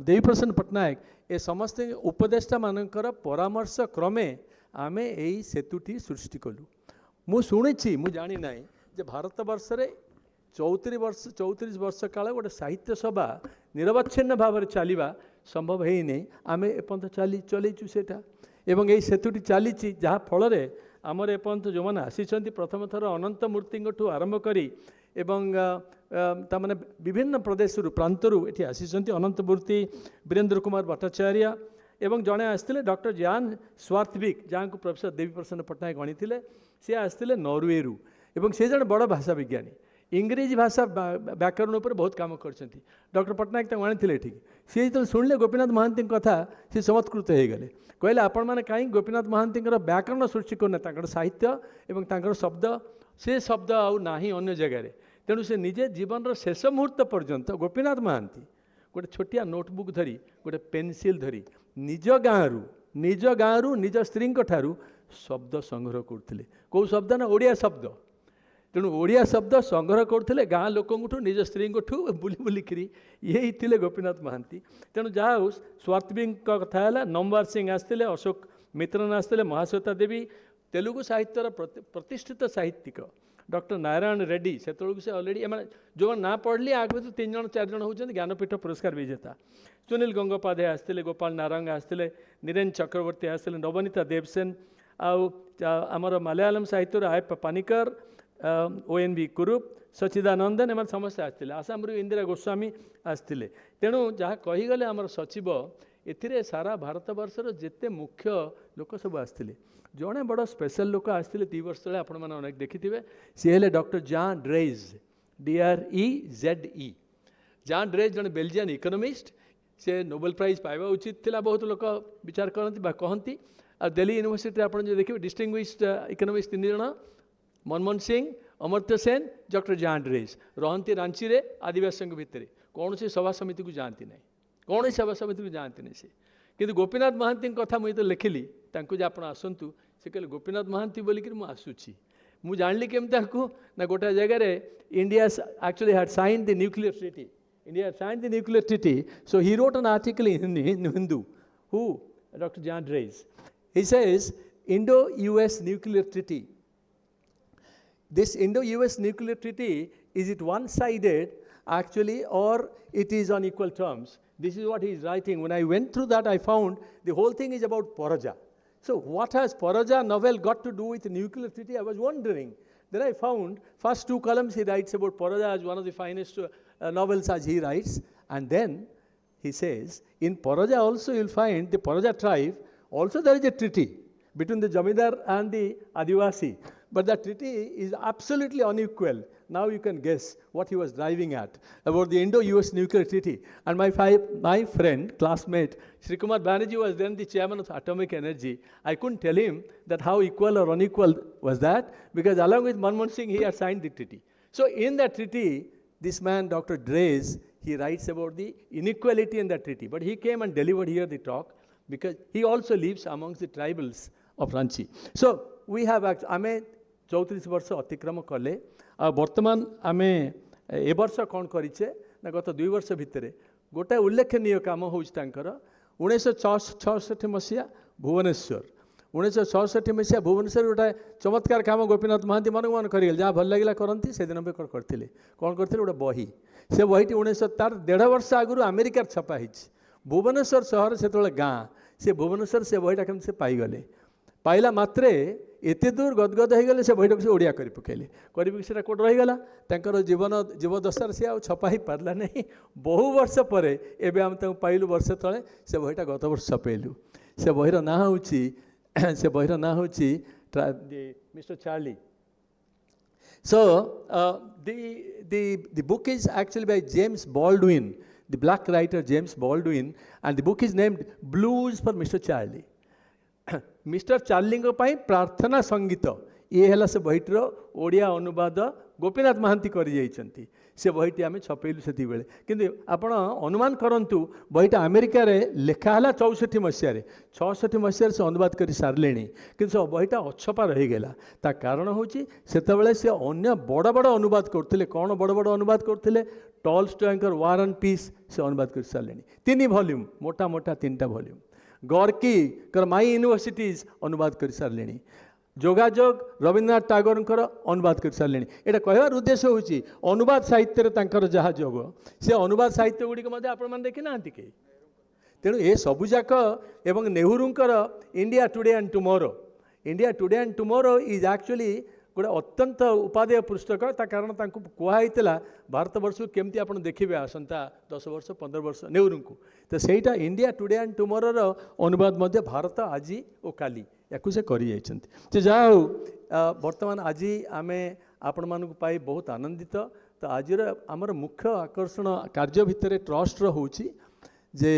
ଦେବୀପ୍ରସନ୍ନ ପଟ୍ଟନାୟକ, ଏ ସମସ୍ତେ ଉପଦେଷ୍ଟାମାନଙ୍କର ପରାମର୍ଶ କ୍ରମେ ଆମେ ଏଇ ସେତୁଟି ସୃଷ୍ଟି କଲୁ। ମୁଁ ଶୁଣିଛି, ମୁଁ ଜାଣି ନାହିଁ ଯେ ଭାରତବର୍ଷରେ 34 ବର୍ଷ କାଳ ଗୋଟେ ସାହିତ୍ୟ ସଭା ନିରବଚ୍ଛିନ୍ନ ଭାବରେ ଚାଲିବା ସମ୍ଭବ ହେଇନି। ଆମେ ଏପର୍ଯ୍ୟନ୍ତ ଚଲେଇଛୁ ସେଇଟା, ଏବଂ ଏଇ ସେତୁଟି ଚାଲିଛି, ଯାହା ଫଳରେ ଆମର ଏପର୍ଯ୍ୟନ୍ତ ଯେଉଁମାନେ ଆସିଛନ୍ତି, ପ୍ରଥମ ଥର ଅନନ୍ତ ମୂର୍ତ୍ତିଙ୍କଠୁ ଆରମ୍ଭ କରି ଏବଂ ତାମାନେ ବିଭିନ୍ନ ପ୍ରଦେଶରୁ ପ୍ରାନ୍ତରୁ ଏଠି ଆସିଛନ୍ତି। ଅନନ୍ତ ମୂର୍ତ୍ତି, ବୀରେନ୍ଦ୍ର କୁମାର ଭଟ୍ଟାଚାର୍ଯ୍ୟ ଏବଂ ଜଣେ ଆସିଥିଲେ ଡକ୍ଟର ଜାନ୍ ସ୍ୱାର୍ଥବିକ୍, ଯାହାଙ୍କୁ ପ୍ରଫେସର ଦେବୀପ୍ରସନ୍ନ ପଟ୍ଟନାୟକ ଗଣିଥିଲେ। ସେ ଆସିଥିଲେ ନରୱେରୁ ଏବଂ ସେ ଜଣେ ବଡ଼ ଭାଷା ବିଜ୍ଞାନୀ, ଇଂରେଜୀ ଭାଷା ବ୍ୟାକରଣ ଉପରେ ବହୁତ କାମ କରିଛନ୍ତି। ଡକ୍ଟର ପଟ୍ଟନାୟକ ତାଙ୍କୁ ଆଣିଥିଲେ ଏଠିକି। ସିଏ ଯେତେବେଳେ ଶୁଣିଲେ ଗୋପୀନାଥ ମହାନ୍ତିଙ୍କ କଥା, ସେ ଚମତ୍କୃତ ହୋଇଗଲେ। କହିଲେ ଆପଣମାନେ କାହିଁକି ଗୋପୀନାଥ ମହାନ୍ତିଙ୍କର ବ୍ୟାକରଣ ସୃଷ୍ଟି କରୁନା, ତାଙ୍କର ସାହିତ୍ୟ ଏବଂ ତାଙ୍କର ଶବ୍ଦ, ସେ ଶବ୍ଦ ଆଉ ନାହିଁ ଅନ୍ୟ ଜାଗାରେ। ତେଣୁ ସେ ନିଜେ ଜୀବନର ଶେଷ ମୁହୂର୍ତ୍ତ ପର୍ଯ୍ୟନ୍ତ ଗୋପୀନାଥ ମହାନ୍ତି ଗୋଟେ ଛୋଟିଆ ନୋଟବୁକ୍ ଧରି, ଗୋଟେ ପେନସିଲ୍ ଧରି ନିଜ ଗାଁରୁ ନିଜ ସ୍ତ୍ରୀଙ୍କ ଠାରୁ ଶବ୍ଦ ସଂଗ୍ରହ କରୁଥିଲେ। କେଉଁ ଶବ୍ଦ? ନା ଓଡ଼ିଆ ଶବ୍ଦ। ତେଣୁ ଓଡ଼ିଆ ଶବ୍ଦ ସଂଗ୍ରହ କରୁଥିଲେ ଗାଁ ଲୋକଙ୍କଠୁ, ନିଜ ସ୍ତ୍ରୀଙ୍କଠୁ ବୁଲି ବୁଲିକିରି। ଇଏ ଥିଲେ ଗୋପୀନାଥ ମହାନ୍ତି। ତେଣୁ ଯାହା ହଉ, ସ୍ୱାର୍ଥବିଙ୍କ କଥା ହେଲା, ନମ୍ବାର ସିଂ ଆସିଥିଲେ, ଅଶୋକ ମିତ୍ରନ ଆସିଥିଲେ, ମହାଶ୍ୱେତା ଦେବୀ, ତେଲୁଗୁ ସାହିତ୍ୟର ପ୍ରତିଷ୍ଠିତ ସାହିତ୍ୟିକ ଡକ୍ଟର ନାରାୟଣ ରେଡ୍ଡି, ସେତେବେଳକୁ ସେ ଅଲରେଡ଼ି, ଏମାନେ ଯେଉଁମାନେ ନା ପଢ଼ିଲି ଆଗ ଭିତରୁ 3 ଜଣ 4 ଜଣ ହେଉଛନ୍ତି ଜ୍ଞାନପୀଠ ପୁରସ୍କାର ବିଜେତା। ସୁନୀଲ ଗଙ୍ଗୋପାଧ୍ୟାୟ ଆସିଥିଲେ, ଗୋପାଳ ନାରଙ୍ଗ ଆସିଥିଲେ, ନୀରେନ ଚକ୍ରବର୍ତ୍ତୀ ଆସିଥିଲେ, ନବନୀତା ଦେବସେନ, ଆଉ ଆମର ମାଲୟାଲମ ସାହିତ୍ୟର ଆୟପ୍ପ ପାନିକର, ONV କୁରୁପ, ସଚିଦାନନ୍ଦନ, ଏମାନେ ସମସ୍ତେ ଆସିଥିଲେ। ଆସାମରୁ ଇନ୍ଦିରା ଗୋସ୍ୱାମୀ ଆସିଥିଲେ। ତେଣୁ ଯାହା କହିଗଲେ ଆମର ସଚିବ, ଏଥିରେ ସାରା ଭାରତବର୍ଷର ଯେତେ ମୁଖ୍ୟ ଲୋକ ସବୁ ଆସିଥିଲେ। ଜଣେ ବଡ଼ ସ୍ପେଶାଲ ଲୋକ ଆସିଥିଲେ 2 ବର୍ଷ ତଳେ, ଆପଣମାନେ ଅନେକ ଦେଖିଥିବେ। ସିଏ ହେଲେ ଡକ୍ଟର ଜାନ୍ ଡ୍ରେଜ୍, DREZE। ଜାନ୍ ଡ୍ରେଜ୍ ଜଣେ ବେଲଜିଆନ୍ ଇକୋନୋମିଷ୍ଟ। ସେ ନୋବେଲ ପ୍ରାଇଜ୍ ପାଇବା ଉଚିତ ଥିଲା, ବହୁତ ଲୋକ ବିଚାର କରନ୍ତି ବା କହନ୍ତି। ଆଉ ଦିଲ୍ଲୀ ୟୁନିଭର୍ସିଟିରେ ଆପଣ ଯଦି ଦେଖିବେ, ଡିଷ୍ଟିଂଗୁଇଶ୍ଡ ଇକୋନୋମିଷ୍ଟ 3 ଜଣ, ମନମୋହନ ସିଂ, ଅମର୍ତ୍ୟ ସେନ, ଡକ୍ଟର ଜାନ୍ ଡ୍ରେଜ୍, ରହନ୍ତି ରାଞ୍ଚିରେ ଆଦିବାସୀଙ୍କ ଭିତରେ। କୌଣସି ସଭା ସମିତିକୁ ଯାଆନ୍ତି ନାହିଁ, କୌଣସି ସଭା ସମିତିକୁ ଯାଆନ୍ତି ନାହିଁ ସେ। କିନ୍ତୁ ଗୋପୀନାଥ ମହାନ୍ତିଙ୍କ କଥା ମୁଁ ଯେତେବେଳେ ଲେଖିଲି, ତାଙ୍କୁ ଯେ ଆପଣ ଆସନ୍ତୁ, ସେ କହିଲେ ଗୋପୀନାଥ ମହାନ୍ତି ବୋଲିକିରି ମୁଁ ଆସୁଛି। ମୁଁ ଜାଣିଲି କେମିତି ତାଙ୍କୁ? ନା ଗୋଟାଏ ଜାଗାରେ India actually had sign the nuclear treaty. India had signed the nuclear treaty, so he wrote an article in Hindu. Who? Dr. John Drays. He says, Indo-US nuclear treaty. This Indo-US nuclear treaty, is it one-sided actually, or it is on equal terms? This is what he is writing. When I went through that, I found the whole thing is about Paraja. So what has Paraja novel got to do with the nuclear treaty? I was wondering. Then I found first 2 columns he writes about Paraja as one of the finest novels as he writes. And then he says, in Paraja also you'll find the Paraja tribe, also there is a treaty between the Jamidar and the Adivasi. But that treaty is absolutely unequal. Now you can guess what he was driving at about the Indo-US nuclear treaty. And my friend, classmate, Sri Kumar Banerjee was then the chairman of Atomic Energy. I couldn't tell him that how equal or unequal was that, because along with Manmohan Singh, he had signed the treaty. So in that treaty, this man, Dr. Drays, he writes about the inequality in that treaty. But he came and delivered here the talk, because he also lives amongst the tribals of Ranchi. So we have, ଆମେ 34 ବର୍ଷ ଅତିକ୍ରମ କଲେ, आ वर्तमान आमे ए वर्ष कौन करिचे ना गत 2 वर्ष भितर गोटे उल्लेखनीय काम होउछ तांकर 1966 मसीहा भुवनेश्वर 1966 मसीहा भुवनेश्वर गोटे चमत्कार काम गोपीनाथ महांती मन मन कर जहाँ भल लगे करती से दिन भी करते कौन करते गोटे बही से बहीटी 19 तार 1.5 वर्ष आगु अमेरिकार छपा हो भुवनेश्वर सहर से गाँ से भुवनेश्वर से बहीटा केमती से पाईगले पाइला मात्रे एते दूर गदगद हो गले से बहीटा से ओडिया कर पकेले कर कौट रहीगला तांकर जीवन जीवदशार से आ छपा ही पार्ला नहीं बहु वर्ष पर एवं आम पाइलु वर्ष तले से बहीटा गत वर्ष छपेलु से बहीर ना हूँ से बहीर ना हूँ mister Charlie So the book is actually by James Baldwin, the black writer James Baldwin, and the book is named Blues for Mr. Charlie. Mr. Charlie को पाई प्रार्थना संगीत ये है से बहीटर ओडिया अनुवाद गोपीनाथ महांती कर जाइछंती से बहीटी आम छपेलु से किंतु आपण अनुमान करंतु बहीटा अमेरिका रे लेखा है 64 मसीह 66 मसीह से अनुवाद कर सारे कि बहीटा अछपा रहीगला ता कारण हूँ से अन्य बड़ बड़ अनुवाद करते कौन बड़ बड़ अनुवाद करते टॉलस्टॉयकर वार एंड पीस से अनुवाद कर सारे 3 वॉल्यूम मोटा मोटा 3टा वॉल्यूम गॉर्की कर माई यूनिवर्सिटीज अनुवाद कर सारे जोगाजोग रवींद्रनाथ टागोर अनुवाद कर सारे यहाँ कहवार उद्देश्य हूँ अनुवाद साहित्य जहाँ जोग से अनुवाद साहित्य गुड़िक आपण देखी ना कहीं तेणु ये सबुजाक एवं नेहरूंकर India today and tomorrow is actually गोटे अत्यंत उपादेय पुस्तक ता कारण कहला भारत वर्ष केमती आप देखिए आसंता 10 वर्ष 15 वर्ष नेहरू को तो सहीटा इंडिया टुडे एंड टुमोरोर अनुवाद मध्य भारत आज और काली या से कर जहाँ हो बर्तमान आज आम आपण मान पाई बहुत आनंदित तो आज आमर मुख्य आकर्षण कार्य भितर ट्रस्टर हूँ जे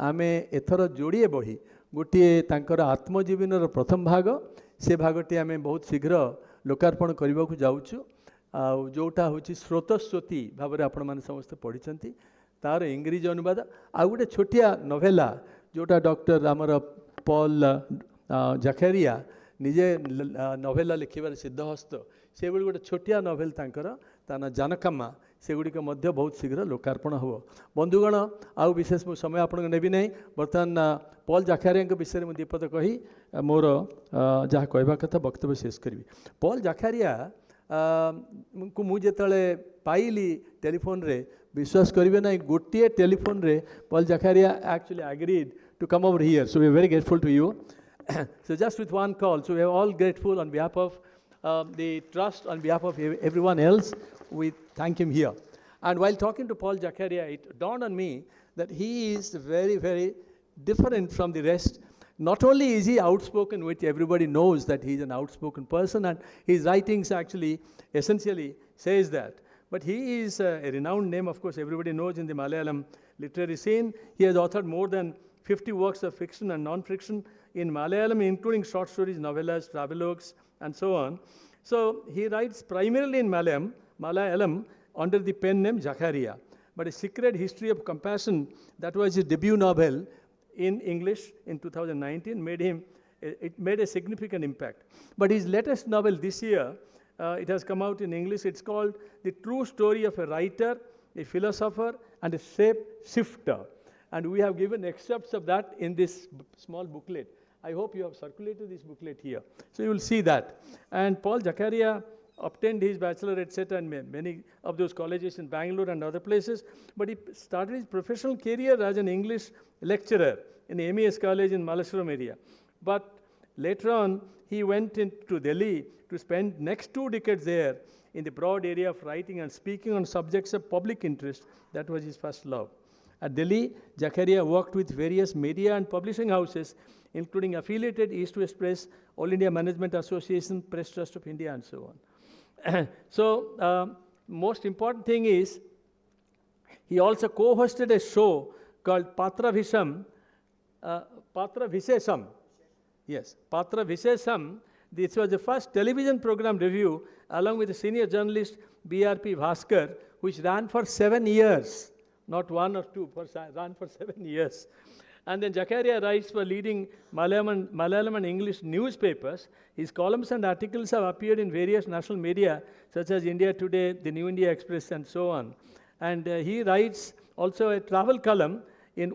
आम एथर जोड़िए बही गोटे तांकर आत्मजीवन प्रथम भाग से भागटी आम बहुत शीघ्र लोकार्पण करने को जाऊँ जोटा हूँ स्रोतस्वती भाव में आपण मैंने समस्ते पढ़ी तार इंग्रेजी अनुवाद आ गोटे छोटिया नोवेला जोटा डॉक्टर आमर पॉल जखेरिया निजे नोवेला लिखिबार सिद्धहस्त से गोटे छोटिया नोवेल तांकर ता ना जानकामा से गुड़िक बहुत शीघ्र लोकार्पण हो बंधुगण आउ विशेष समय आपको नेबी नहीं बर्तमान पॉल जाखारिया विषय में दीपद कही मोर जहाँ कहवा कथा वक्तव्य शेष करी पॉल जाखारिया को मुझे पाइली टेलीफोन रे विश्वास करेंगे ना गोटे टेलीफोन रे Paul Zacharia actually agreed to come over here so we are very grateful to you so just with one call so we are all grateful on behalf of the trust on behalf of everyone else we thank him here and while talking to Paul Jakaria it dawned on me that he is very very different from the rest not only is he outspoken which everybody knows that he is an outspoken person and his writings actually essentially says that but he is a renowned name of course everybody knows in the Malayalam literary scene he has authored more than 50 works of fiction and non-fiction in Malayalam, including short stories, novellas, travelogues, and so on. So he writes primarily in Malayalam under the pen name Jakaria. But A Secret History of Compassion, that was his debut novel in English in 2019, made a significant impact. But his latest novel this year, it has come out in English, it's called The True Story of a Writer, a Philosopher, and a Shape Shifter. And we have given excerpts of that in this small booklet. I hope you have circulated this booklet here. So you will see that. And Paul Jakaria obtained his bachelor, etc., in many of those colleges in Bangalore and other places. But he started his professional career as an English lecturer in the MES college in Malashram area. But later on, he went into Delhi to spend next 2 decades there in the broad area of writing and speaking on subjects of public interest. That was his first love. At Delhi, Jakaria worked with various media and publishing houses, including affiliated East West Press, All India Management Association, Press Trust of India, and so on. So, most important thing is, he also co-hosted a show called Patra Vishesham. Yes, Patra Vishesham. This was the first television program review, along with the senior journalist B.R.P. Bhaskar, which ran for 7 years. Not 1 or 2, ran for 7 years. And then Zakaria writes for leading Malayalam and English newspapers. His columns and articles have appeared in various national media such as India Today, the New India Express, and so on. And he writes also a travel column in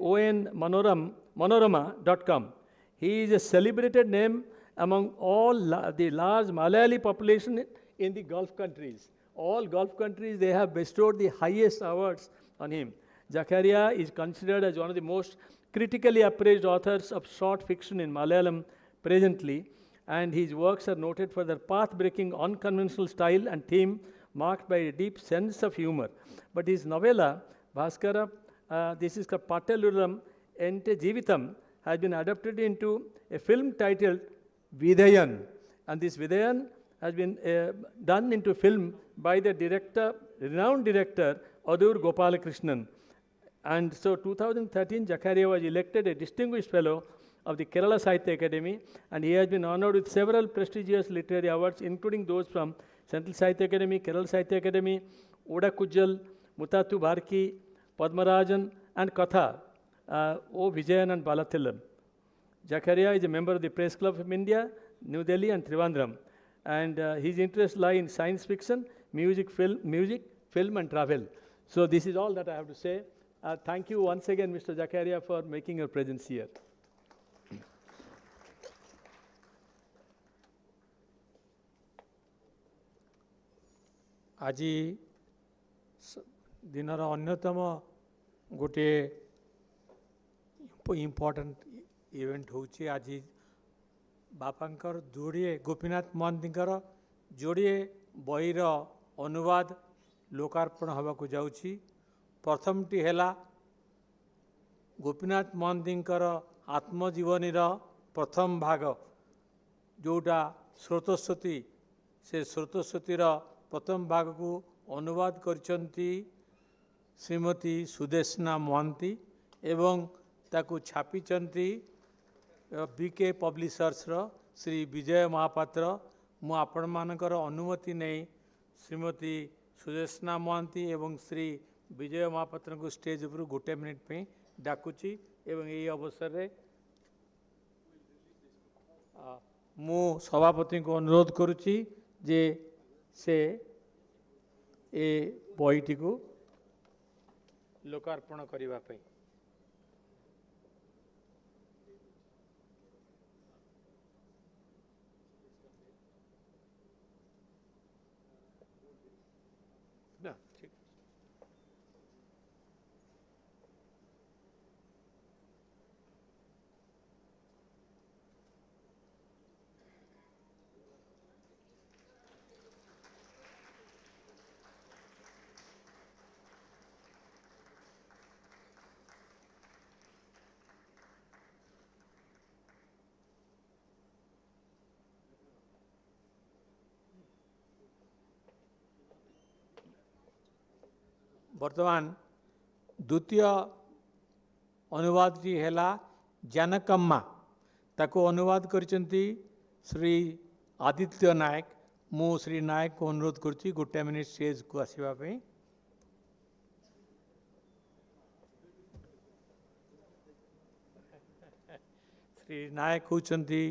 Manorama.com. He is a celebrated name among all the large Malayali population in the Gulf countries. All Gulf countries, they have bestowed the highest awards on him. Zakaria is considered as one of the most critically appraised authors of short fiction in Malayalam presently, and his works are noted for their path-breaking, unconventional style and theme marked by a deep sense of humor. But his novella, Bhaskara, this is called Pataluram Ente Jeevitam, has been adapted into a film titled Vidayan. And this Vidayan has been done into film by the renowned director, Adur Gopalakrishnan. And so 2013, Zakaria was elected a distinguished fellow of the Kerala Sahitya Academy, and he has been honored with several prestigious literary awards, including those from Central Sahitya Academy, Kerala Sahitya Academy, Oda Kujal, Mutatu Bharki, Padmarajan, and Katha, O. Vijayan and Balathilam. Zakaria is a member of the Press Club of India, New Delhi, and Trivandrum. And his interests lie in science fiction, music, film, and travel. So this is all that I have to say. Thank you once again, Mr. Zakaria, for making your presence here. ଆଜି ଦିନର ଅନ୍ୟତମ ଗୋଟିଏ important event ହେଉଛି ଆଜି ବାପାଙ୍କର ଯୋଡ଼ିଏ ଗୋପୀନାଥ ମହାନ୍ତିଙ୍କର ଯୋଡ଼ିଏ ବହିର ଅନୁବାଦ ଲୋକାର୍ପଣ ହେବାକୁ ଯାଉଛି। ପ୍ରଥମଟି ହେଲା ଗୋପୀନାଥ ମହାନ୍ତିଙ୍କର ଆତ୍ମଜୀବନୀର ପ୍ରଥମ ଭାଗ, ଯେଉଁଟା ସ୍ରୋତସ୍ୱତୀ, ସେ ସ୍ରୋତସ୍ୱତୀର ପ୍ରଥମ ଭାଗକୁ ଅନୁବାଦ କରିଛନ୍ତି ଶ୍ରୀମତୀ ସୁଦେଶନା ମହାନ୍ତି ଏବଂ ତାକୁ ଛାପିଛନ୍ତି ବିକେ ପବ୍ଲିସର୍ସର ଶ୍ରୀ ବିଜୟ ମହାପାତ୍ର। ମୁଁ ଆପଣମାନଙ୍କର ଅନୁମତି ନେଇ ଶ୍ରୀମତୀ ସୁଦେଶନା ମହାନ୍ତି ଏବଂ ଶ୍ରୀ ବିଜୟ ମହାପାତ୍ରଙ୍କୁ ଷ୍ଟେଜ୍ ଉପରୁ ଗୋଟେ ମିନିଟ୍ ପାଇଁ ଡାକୁଛି ଏବଂ ଏହି ଅବସରରେ ମୁଁ ସଭାପତିଙ୍କୁ ଅନୁରୋଧ କରୁଛି ଯେ ସେ ଏ ବହିଟିକୁ ଲୋକାର୍ପଣ କରିବା ପାଇଁ। ନା ଠିକ୍ ବର୍ତ୍ତମାନ ଦ୍ୱିତୀୟ ଅନୁବାଦଟି ହେଲା ଜାନକମ୍ମା। ତାକୁ ଅନୁବାଦ କରିଛନ୍ତି ଶ୍ରୀ ଆଦିତ୍ୟ ନାୟକ। ମୁଁ ଶ୍ରୀ ନାୟକଙ୍କୁ ଅନୁରୋଧ କରୁଛି ଗୋଟେ ମିନିଟ୍ ଷ୍ଟେଜ୍କୁ ଆସିବା ପାଇଁ। ଶ୍ରୀ ନାୟକ ହେଉଛନ୍ତି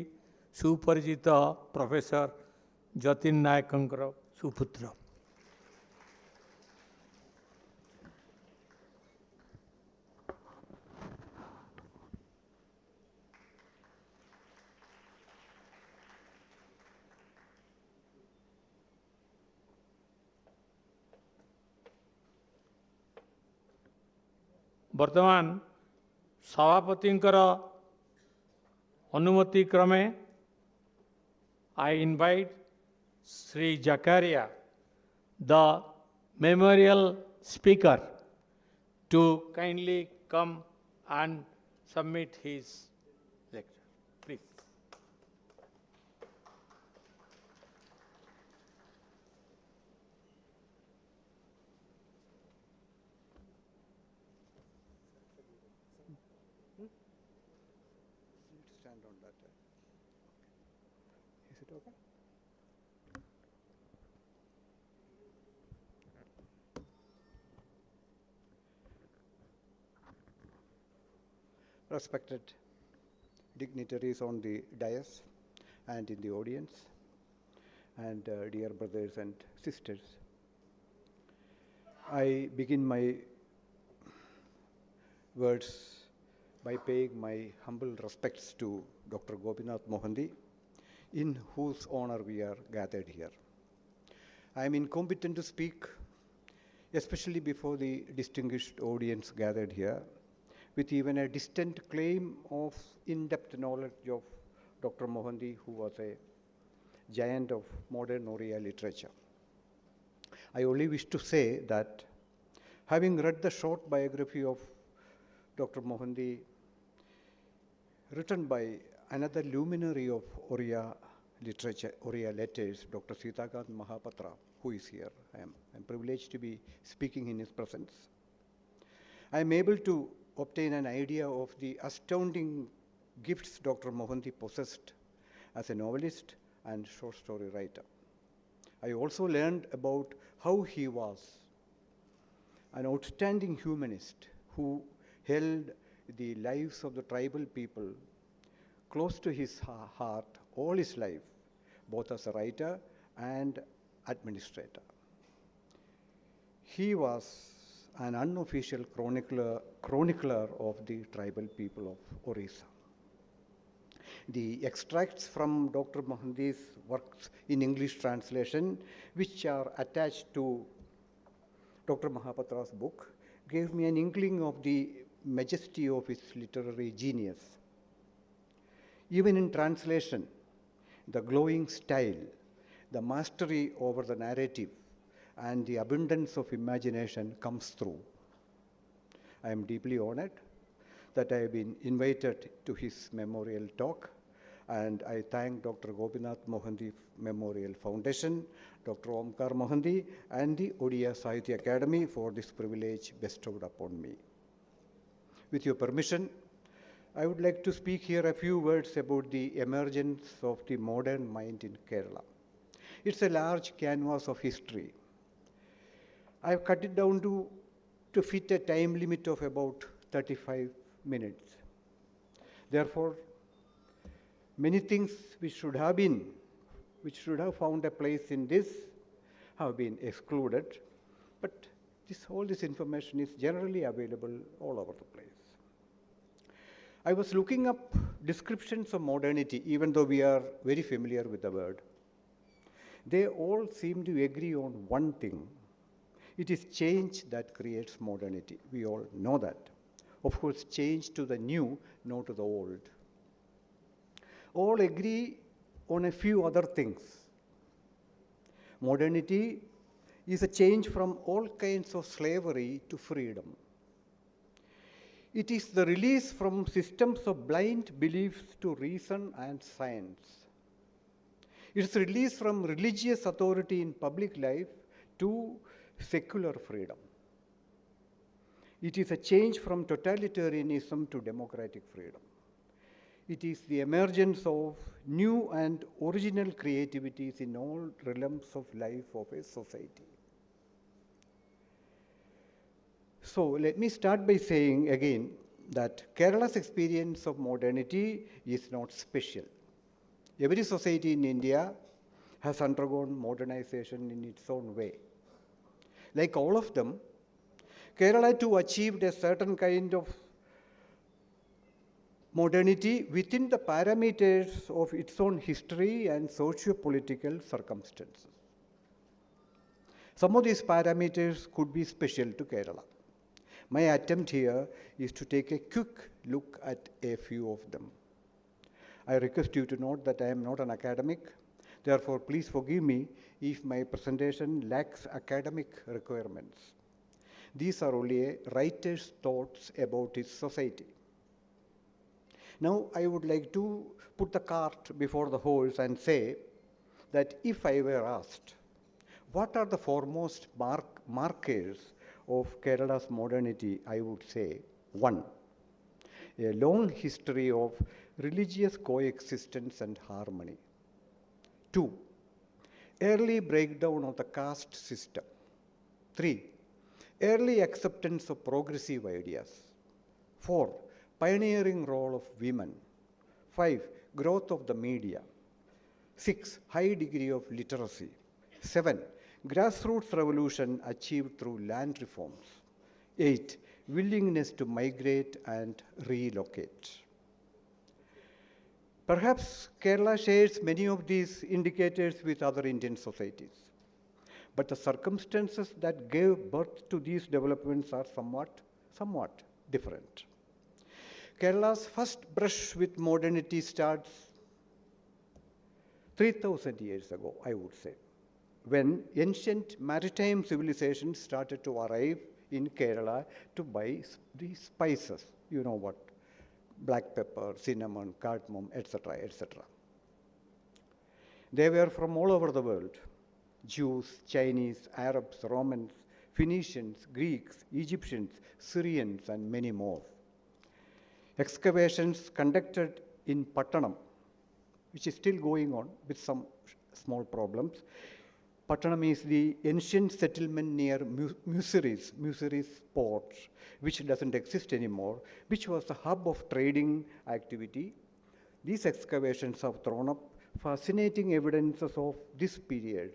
ସୁପରିଚିତ ପ୍ରଫେସର ଯତୀନ ନାୟକଙ୍କର ସୁପୁତ୍ର। ବର୍ତ୍ତମାନ ସଭାପତିଙ୍କର ଅନୁମତି କ୍ରମେ I invite Sri Zakaria, the memorial speaker, to kindly come and submit his lecture. Please. Stand on that. Is it okay? respected dignitaries on the dais and in the audience, and dear brothers and sisters. I begin my words by paying my humble respects to Dr. Gopinath Mohanty, in whose honor we are gathered here. I am incompetent to speak, especially before the distinguished audience gathered here, with even a distant claim of in-depth knowledge of Dr. Mohanty, who was a giant of modern Oriya literature. I only wish to say that, having read the short biography of Dr. Mohanty, written by another luminary of Oriya literature, Oriya letters, Dr. Sitakant Mahapatra, who is here. I'm privileged to be speaking in his presence. I am able to obtain an idea of the astounding gifts Dr. Mohanty possessed as a novelist and short story writer. I also learned about how he was an outstanding humanist who held the lives of the tribal people close to his heart all his life, both as a writer and administrator. He was an unofficial chronicler of the tribal people of Orissa. The extracts from Dr. Mohanty's works in English translation, which are attached to Dr. Mahapatra's book, gave me an inkling of the majesty of his literary genius. Even in translation, the glowing style, the mastery over the narrative, and the abundance of imagination comes through. I am deeply honored that I have been invited to his memorial talk, and I thank Dr. Gopinath Mohanty Memorial Foundation, Dr. Omkar Mohanty, and the Odia Sahitya Academy for this privilege bestowed upon me. With your permission, I would like to speak here a few words about the emergence of the modern mind in Kerala. It's a large canvas of history. I've cut it down to fit a time limit of about 35 minutes. Therefore, many things which should have found a place in this have been excluded, but all this information is generally available all over the place. I was looking up descriptions of modernity, even though we are very familiar with the word. They all seem to agree on one thing. It is change that creates modernity. We all know that. Of course, change to the new, not to the old. All agree on a few other things. Modernity is a change from all kinds of slavery to freedom. It is the release from systems of blind beliefs to reason and science. It is release from religious authority in public life to secular freedom. It is a change from totalitarianism to democratic freedom. It is the emergence of new and original creativities in all realms of life of a society. So let me start by saying again that Kerala's experience of modernity is not special. Every society in India has undergone modernization in its own way. Like all of them, Kerala too achieved a certain kind of modernity within the parameters of its own history and socio-political circumstances. Some of these parameters could be special to Kerala. My attempt here is to take a quick look at a few of them. I request you to note that I am not an academic. Therefore, please forgive me if my presentation lacks academic requirements. These are only a writer's thoughts about his society. Now, I would like to put the cart before the horse and say that if I were asked, what are the foremost markers of Kerala's modernity, I would say, 1, a long history of religious coexistence and harmony. 2, early breakdown of the caste system. 3, early acceptance of progressive ideas. 4, pioneering role of women. 5, growth of the media. 6, high degree of literacy. 7, grassroots revolution achieved through land reforms. 8, willingness to migrate and relocate. Perhaps Kerala shares many of these indicators with other Indian societies, but the circumstances that gave birth to these developments are somewhat different. Kerala's first brush with modernity starts 3,000 years ago, I would say, when ancient maritime civilizations started to arrive in Kerala to buy the spices, you know what, black pepper, cinnamon, cardamom, etc., etc. They were from all over the world: Jews, Chinese, Arabs, Romans, Phoenicians, Greeks, Egyptians, Syrians, and many more. Excavations conducted in Pattanam, which is still going on with some small problems. Pattanam is the ancient settlement near Musiris port, which doesn't exist anymore, which was the hub of trading activity. These excavations have thrown up fascinating evidences of this period,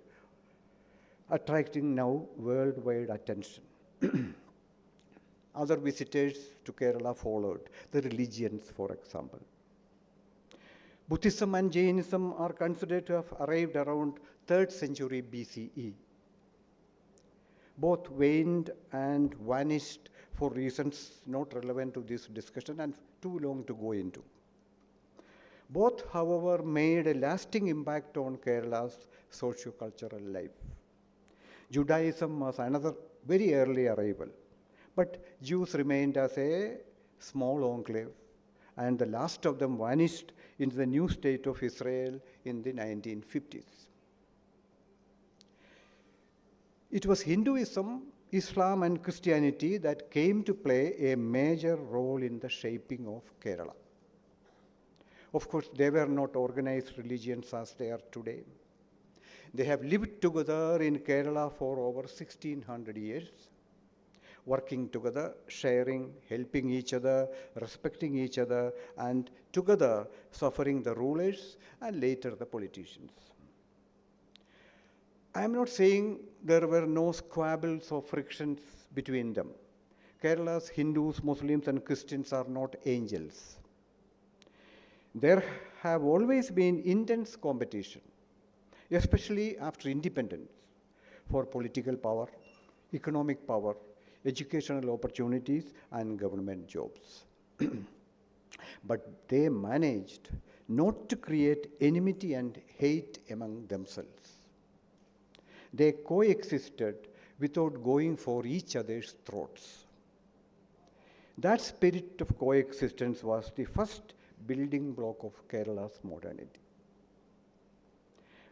attracting now worldwide attention. Other visitors to Kerala followed, the religions, for example. Buddhism and Jainism are considered to have arrived around 3rd century BCE. Both waned and vanished for reasons not relevant to this discussion and too long to go into. Both, however, made a lasting impact on Kerala's socio-cultural life. Judaism was another very early arrival, but Jews remained as a small enclave, and the last of them vanished into the new state of Israel in the 1950s. It was Hinduism, Islam, and Christianity that came to play a major role in the shaping of Kerala. Of course, they were not organized religions as they are today. They have lived together in Kerala for over 1600 years, working together, sharing, helping each other, respecting each other, and together suffering the rulers and later the politicians. I am not saying there were no squabbles or frictions between them. Kerala's Hindus, Muslims, and Christians are not angels. There have always been intense competition, especially after independence, for political power, economic power, educational opportunities, and government jobs. But they managed not to create enmity and hate among themselves. They coexisted without going for each other's throats. That spirit of coexistence was the first building block of Kerala's modernity.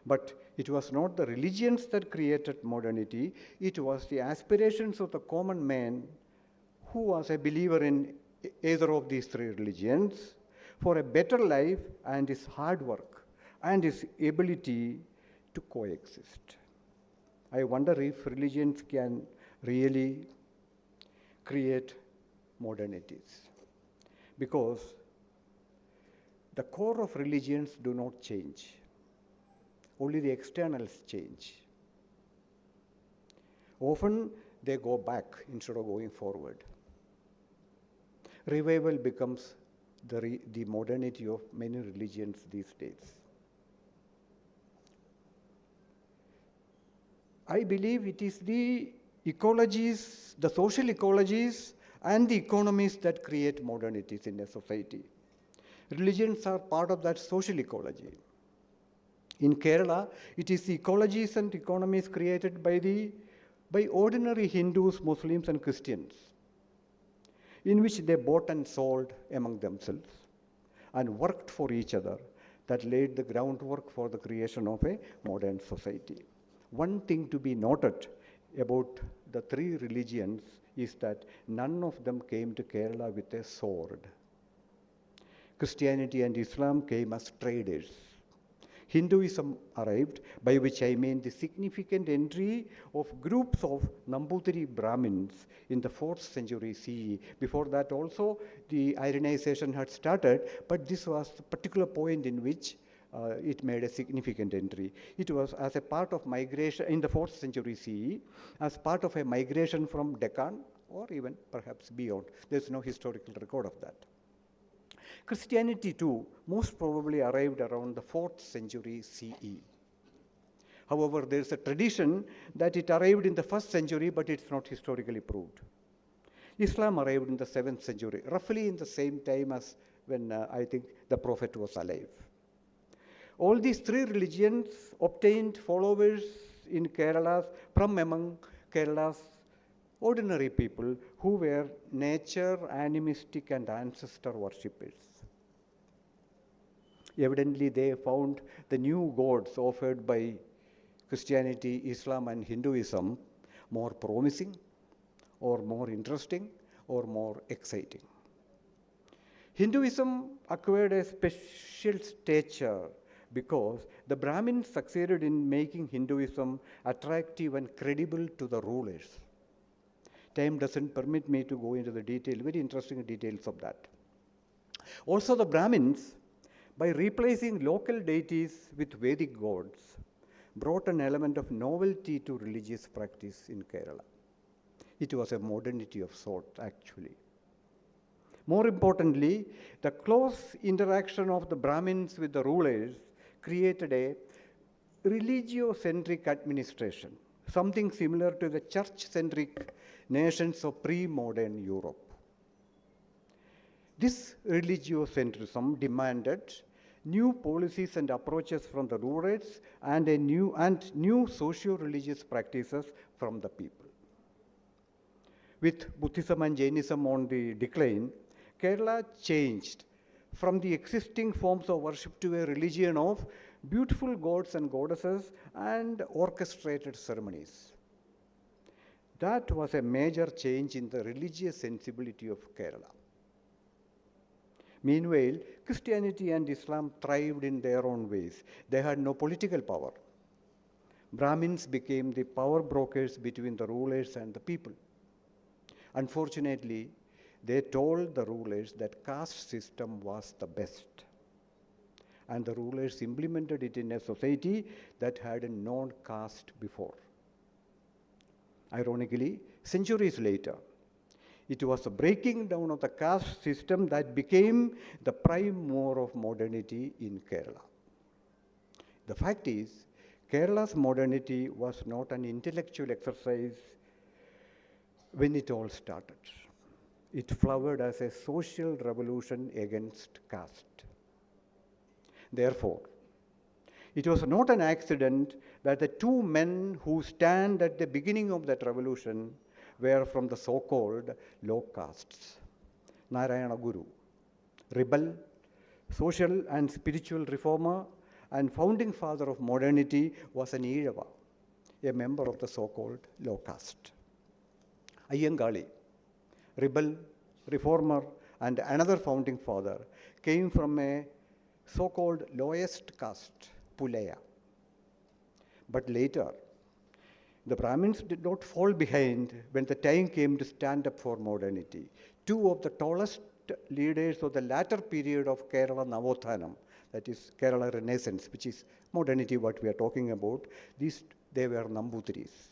But it was not the religions that created modernity, it was the aspirations of the common man who was a believer in either of these three religions for a better life and his hard work and his ability to coexist. I wonder if religions can really create modernities, because the core of religions do not change. Only the externals change. Often they go back instead of going forward. Revival becomes the modernity of many religions these days. I believe it is the ecologies, the social ecologies, and the economies that create modernities in a society. Religions are part of that social ecology. In Kerala, it is the ecologies and economies created by ordinary Hindus, Muslims, and Christians, in which they bought and sold among themselves and worked for each other, that laid the groundwork for the creation of a modern society. One thing to be noted about the three religions is that none of them came to Kerala with a sword. Christianity and Islam came as traders. Hinduism arrived, by which I mean the significant entry of groups of Nambutiri Brahmins in the 4th century CE. Before that also the Aryanization had started, but this was the particular point in which it made a significant entry. It was as a part of migration in the 4th century CE, as part of a migration from Deccan or even perhaps beyond. There's no historical record of that. Christianity too most probably arrived around the 4th century CE. However, there's a tradition that it arrived in the 1st century, but it's not historically proved. Islam arrived in the 7th century, roughly in the same time as when I think the Prophet was alive. All these three religions obtained followers in Kerala from among Kerala's ordinary people who were nature animistic and ancestor worshippers. Evidently, they found the new gods offered by Christianity, Islam, and Hinduism more promising, or more interesting, or more exciting. Hinduism acquired a special stature because the Brahmins succeeded in making Hinduism attractive and credible to the rulers. Time doesn't permit me to go into the detail, very interesting details of that. Also, the Brahmins, by replacing local deities with Vedic gods, brought an element of novelty to religious practice in Kerala. It was a modernity of sorts, actually. More importantly, the close interaction of the Brahmins with the rulers created a religiocentric administration, something similar to the church-centric nations of pre-modern Europe. This religiocentrism demanded new policies and approaches from the rulers and new socio-religious practices from the people. With Buddhism and Jainism on the decline, Kerala changed from the existing forms of worship to a religion of beautiful gods and goddesses and orchestrated ceremonies. That was a major change in the religious sensibility of Kerala. Meanwhile, Christianity and Islam thrived in their own ways. They had no political power. Brahmins became the power brokers between the rulers and the people. Unfortunately, they told the rulers that caste system was the best. And the rulers implemented it in a society that had a non-caste before. Ironically, centuries later, it was the breaking down of the caste system that became the prime mover of modernity in Kerala. The fact is, Kerala's modernity was not an intellectual exercise when it all started. It flowered as a social revolution against caste. Therefore, it was not an accident that the two men who stand at the beginning of that revolution were from the so-called low castes. Narayana Guru, rebel, social and spiritual reformer, and founding father of modernity, was an Ezhava, a member of the so-called low caste. Ayyangali, rebel, reformer, and another founding father, came from a so-called lowest caste, Pulaya. But later, the Brahmins did not fall behind when the time came to stand up for modernity. Two of the tallest leaders of the latter period of Kerala Navothanam, that is Kerala Renaissance, which is modernity what we are talking about, they were Nambutiris.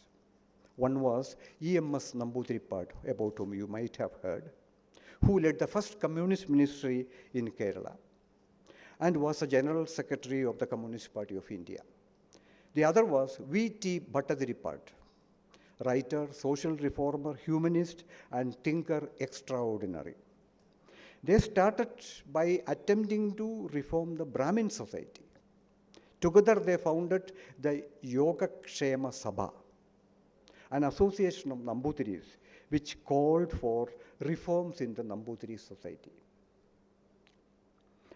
One was E.M.S. Nambutiripat, about whom you might have heard, who led the first communist ministry in Kerala and was the general secretary of the Communist Party of India. The other was V.T. Bhattadiripat, writer, social reformer, humanist, and thinker extraordinary. They started by attempting to reform the Brahmin society. Together they founded the Yoga Kshema Sabha, an association of Nambutiris, which called for reforms in the Nambutiri society.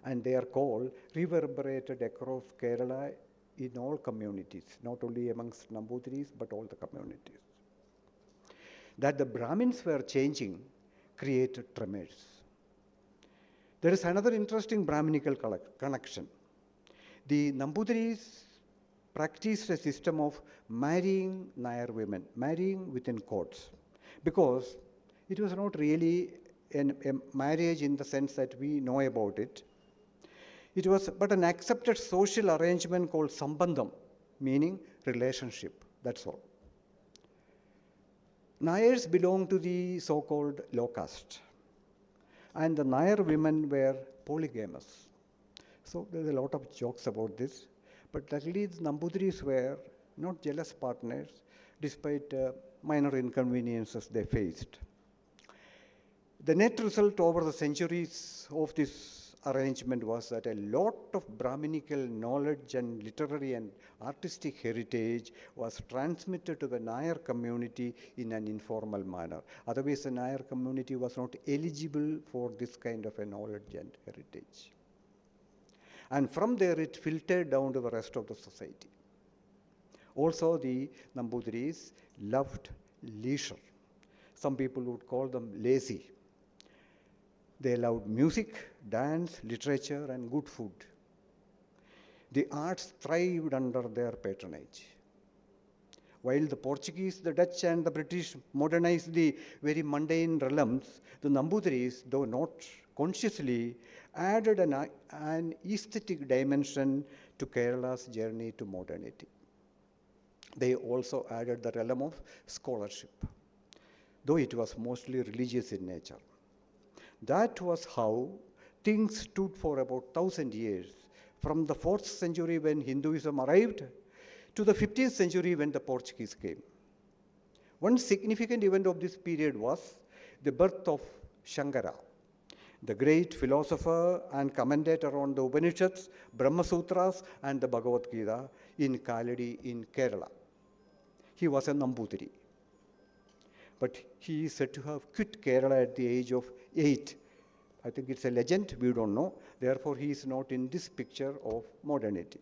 And their call reverberated across Kerala in all communities, not only amongst Nambutiris, but all the communities. That the Brahmins were changing created tremors. There is another interesting Brahminical connection. The Nambuthiris practiced a system of marrying Nair women, marrying within quotes, because it was not really a marriage in the sense that we know about it. It was but an accepted social arrangement called sambandham, meaning relationship, that's all. Nairs belonged to the so-called low caste, and the Nair women were polygamous. So there's a lot of jokes about this, but luckily the Nambuthiris were not jealous partners despite minor inconveniences they faced. The net result over the centuries of this arrangement was that a lot of Brahminical knowledge and literary and artistic heritage was transmitted to the Nair community in an informal manner. Otherwise, the Nair community was not eligible for this kind of a knowledge and heritage. And from there, it filtered down to the rest of the society. Also, the Nambuthiris loved leisure. Some people would call them lazy. They loved music, dance, literature, and good food. The arts thrived under their patronage. While the Portuguese, the Dutch, and the British modernized the very mundane realms, the Nambuthiris, though not consciously, added an aesthetic dimension to Kerala's journey to modernity. They also added the realm of scholarship, though it was mostly religious in nature. That was how things stood for about 1,000 years, from the 4th century when Hinduism arrived to the 15th century when the Portuguese came. One significant event of this period was the birth of Shankara, the great philosopher and commentator on the Upanishads, Brahma Sutras, and the Bhagavad Gita in Kaladi in Kerala. He was a Nambuthiri. But he is said to have quit Kerala at the age of 8. I think it's a legend, we don't know. Therefore, he is not in this picture of modernity.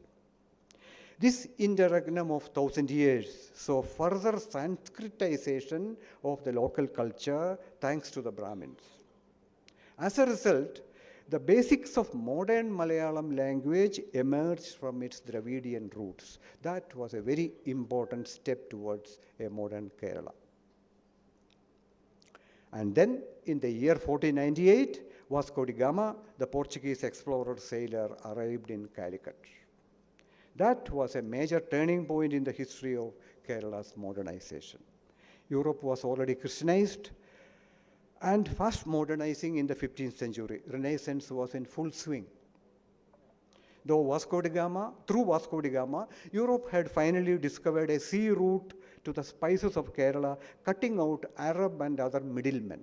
This interregnum of 1,000 years saw further Sanskritization of the local culture thanks to the Brahmins. As a result, the basics of modern Malayalam language emerged from its Dravidian roots. That was a very important step towards a modern Kerala. And then, in the year 1498, Vasco da Gama, the Portuguese explorer sailor, arrived in Calicut. That was a major turning point in the history of Kerala's modernization. Europe was already Christianized and fast modernizing in the 15th century. Renaissance was in full swing. Through Vasco da Gama, Europe had finally discovered a sea route to the spices of Kerala, cutting out Arab and other middlemen.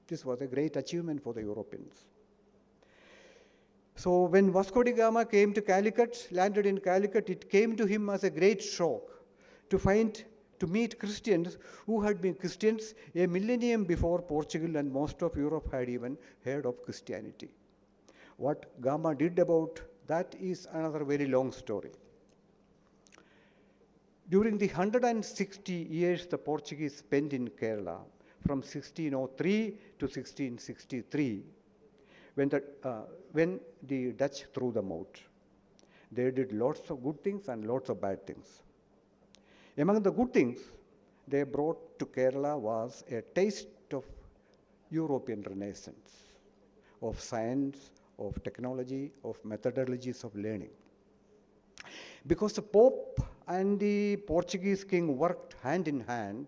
This was a great achievement for the Europeans. So when Vasco da Gama came to Calicut, landed in Calicut, it came to him as a great shock to meet Christians who had been Christians a millennium before Portugal and most of Europe had even heard of Christianity. What Gama did about that is another very long story. During the 160 years the Portuguese spent in Kerala, from 1603 to 1663, when the Dutch threw them out, they did lots of good things and lots of bad things. Among the good things they brought to Kerala was a taste of European Renaissance, of science, of technology, of methodologies of learning. Because the Pope and the Portuguese king worked hand in hand,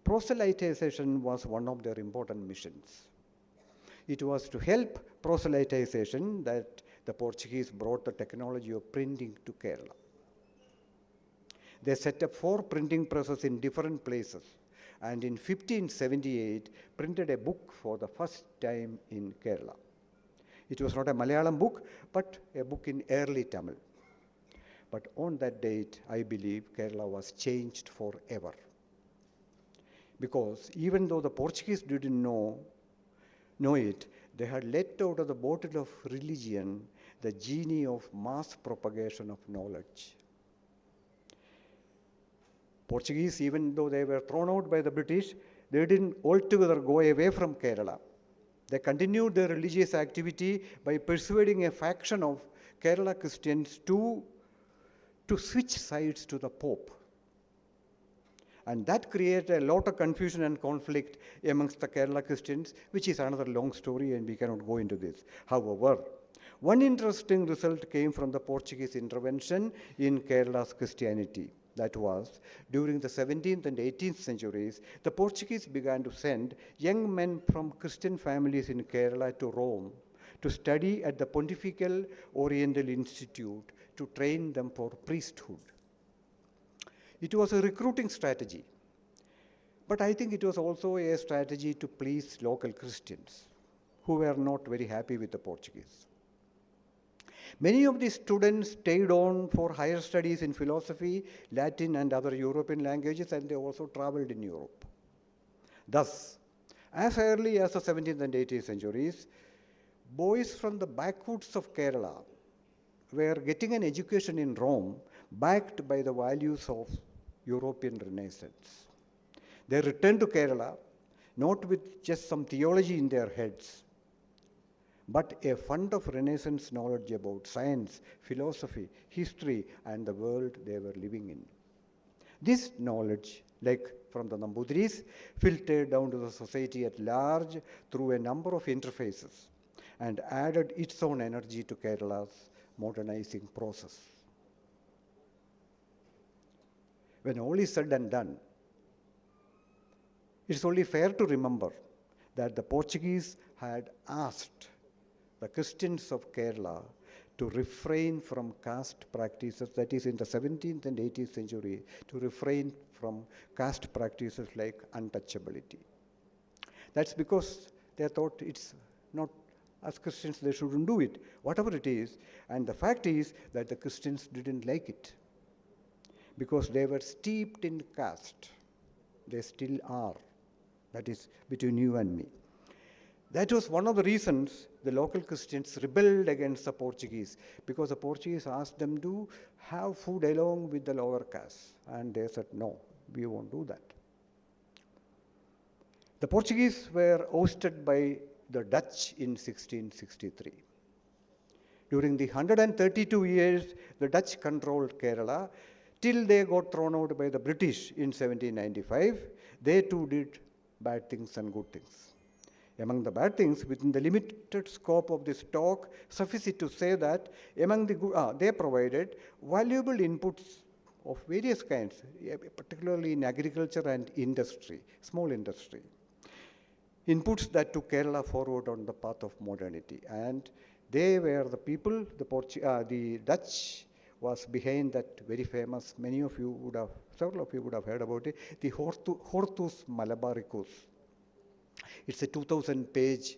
proselytization was one of their important missions. It was to help proselytization that the Portuguese brought the technology of printing to Kerala. They set up 4 printing presses in different places, and in 1578 printed a book for the first time in Kerala. It was not a Malayalam book, but a book in early Tamil. But on that date, I believe Kerala was changed forever. Because even though the Portuguese didn't know it, they had let out of the bottle of religion the genie of mass propagation of knowledge. Portuguese, even though they were thrown out by the British, they didn't altogether go away from Kerala. They continued their religious activity by persuading a faction of Kerala Christians to switch sides to the Pope. And that created a lot of confusion and conflict amongst the Kerala Christians, which is another long story and we cannot go into this. However, one interesting result came from the Portuguese intervention in Kerala's Christianity. That was, during the 17th and 18th centuries, the Portuguese began to send young men from Christian families in Kerala to Rome to study at the Pontifical Oriental Institute to train them for priesthood. It was a recruiting strategy, but I think it was also a strategy to please local Christians who were not very happy with the Portuguese. Many of these students stayed on for higher studies in philosophy, Latin, and other European languages, and they also traveled in Europe. Thus, as early as the 17th and 18th centuries, boys from the backwoods of Kerala were getting an education in Rome backed by the values of European Renaissance. They returned to Kerala not with just some theology in their heads, but a fund of Renaissance knowledge about science, philosophy, history, and the world they were living in. This knowledge, like from the Nambudiris, filtered down to the society at large through a number of interfaces and added its own energy to Kerala's modernizing process. When all is said and done, it's only fair to remember that the Portuguese had asked the Christians of Kerala to refrain from caste practices, that is in the 17th and 18th century, to refrain from caste practices like untouchability. That's because they thought it's not, as Christians they shouldn't do it, whatever it is. And the fact is that the Christians didn't like it because they were steeped in caste. They still are. That is between you and me. That was one of the reasons the local Christians rebelled against the Portuguese, because the Portuguese asked them to have food along with the lower caste. And they said, no, we won't do that. The Portuguese were ousted by the Dutch in 1663. During the 132 years the Dutch controlled Kerala, till they got thrown out by the British in 1795, they too did bad things and good things. Among the bad things, within the limited scope of this talk, suffice it to say that among the good, they provided valuable inputs of various kinds, particularly in agriculture and industry, small industry. Inputs that took Kerala forward on the path of modernity. And they were the people, the Dutch was behind that very famous, several of you would have heard about it, the Hortus Malabaricus. It's a 2,000-page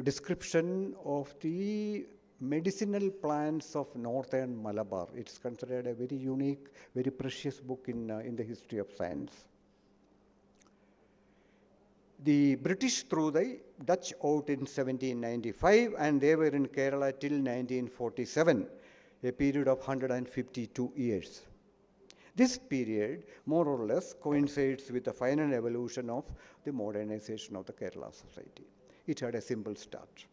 description of the medicinal plants of northern Malabar. It's considered a very unique, very precious book in the history of science. The British threw the Dutch out in 1795, and they were in Kerala till 1947, a period of 152 years. This period, more or less, coincides with the final evolution of the modernization of the Kerala society. It had a simple start.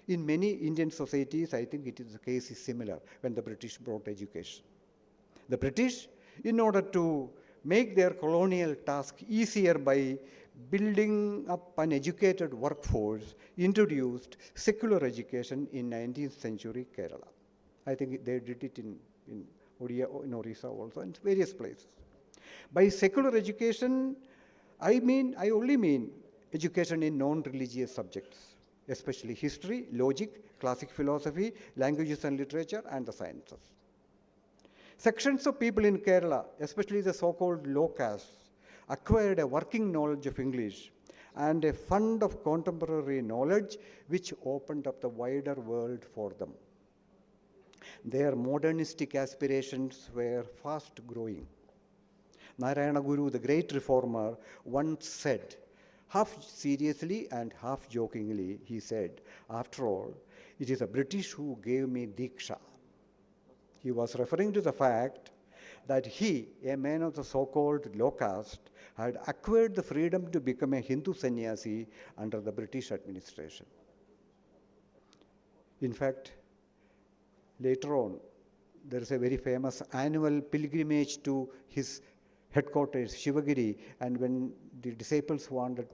In many Indian societies, I think the case is similar when the British brought education. The British, in order to make their colonial task easier by building up an educated workforce, introduced secular education in 19th century Kerala. I think they did it in Orissa also, and various places. By secular education, I only mean education in non-religious subjects, especially history, logic, classic philosophy, languages and literature, and the sciences. Sections of people in Kerala, especially the so-called low castes, acquired a working knowledge of English and a fund of contemporary knowledge which opened up the wider world for them. Their modernistic aspirations were fast growing. Narayana Guru, the great reformer, once said, half seriously and half jokingly, he said, after all, it is the British who gave me Diksha. He was referring to the fact that he, a man of the so-called low caste, had acquired the freedom to become a Hindu sannyasi under the British administration. In fact, later on, there is a very famous annual pilgrimage to his headquarters, Shivagiri, and when the disciples wanted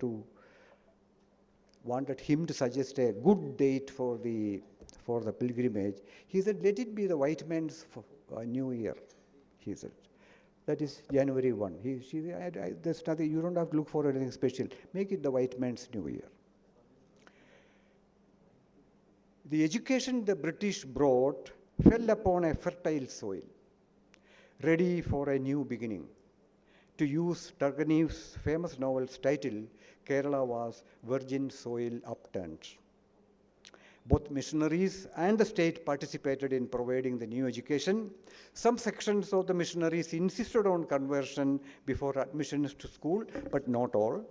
him to suggest a good date for the pilgrimage, he said, let it be the white man's New Year, he said. That is January 1. There's nothing, you don't have to look for anything special. Make it the white man's New Year. The education the British brought fell upon a fertile soil, ready for a new beginning. To use Turgenev's famous novel's title, Kerala was virgin soil upturned. Both missionaries and the state participated in providing the new education. Some sections of the missionaries insisted on conversion before admissions to school, but not all.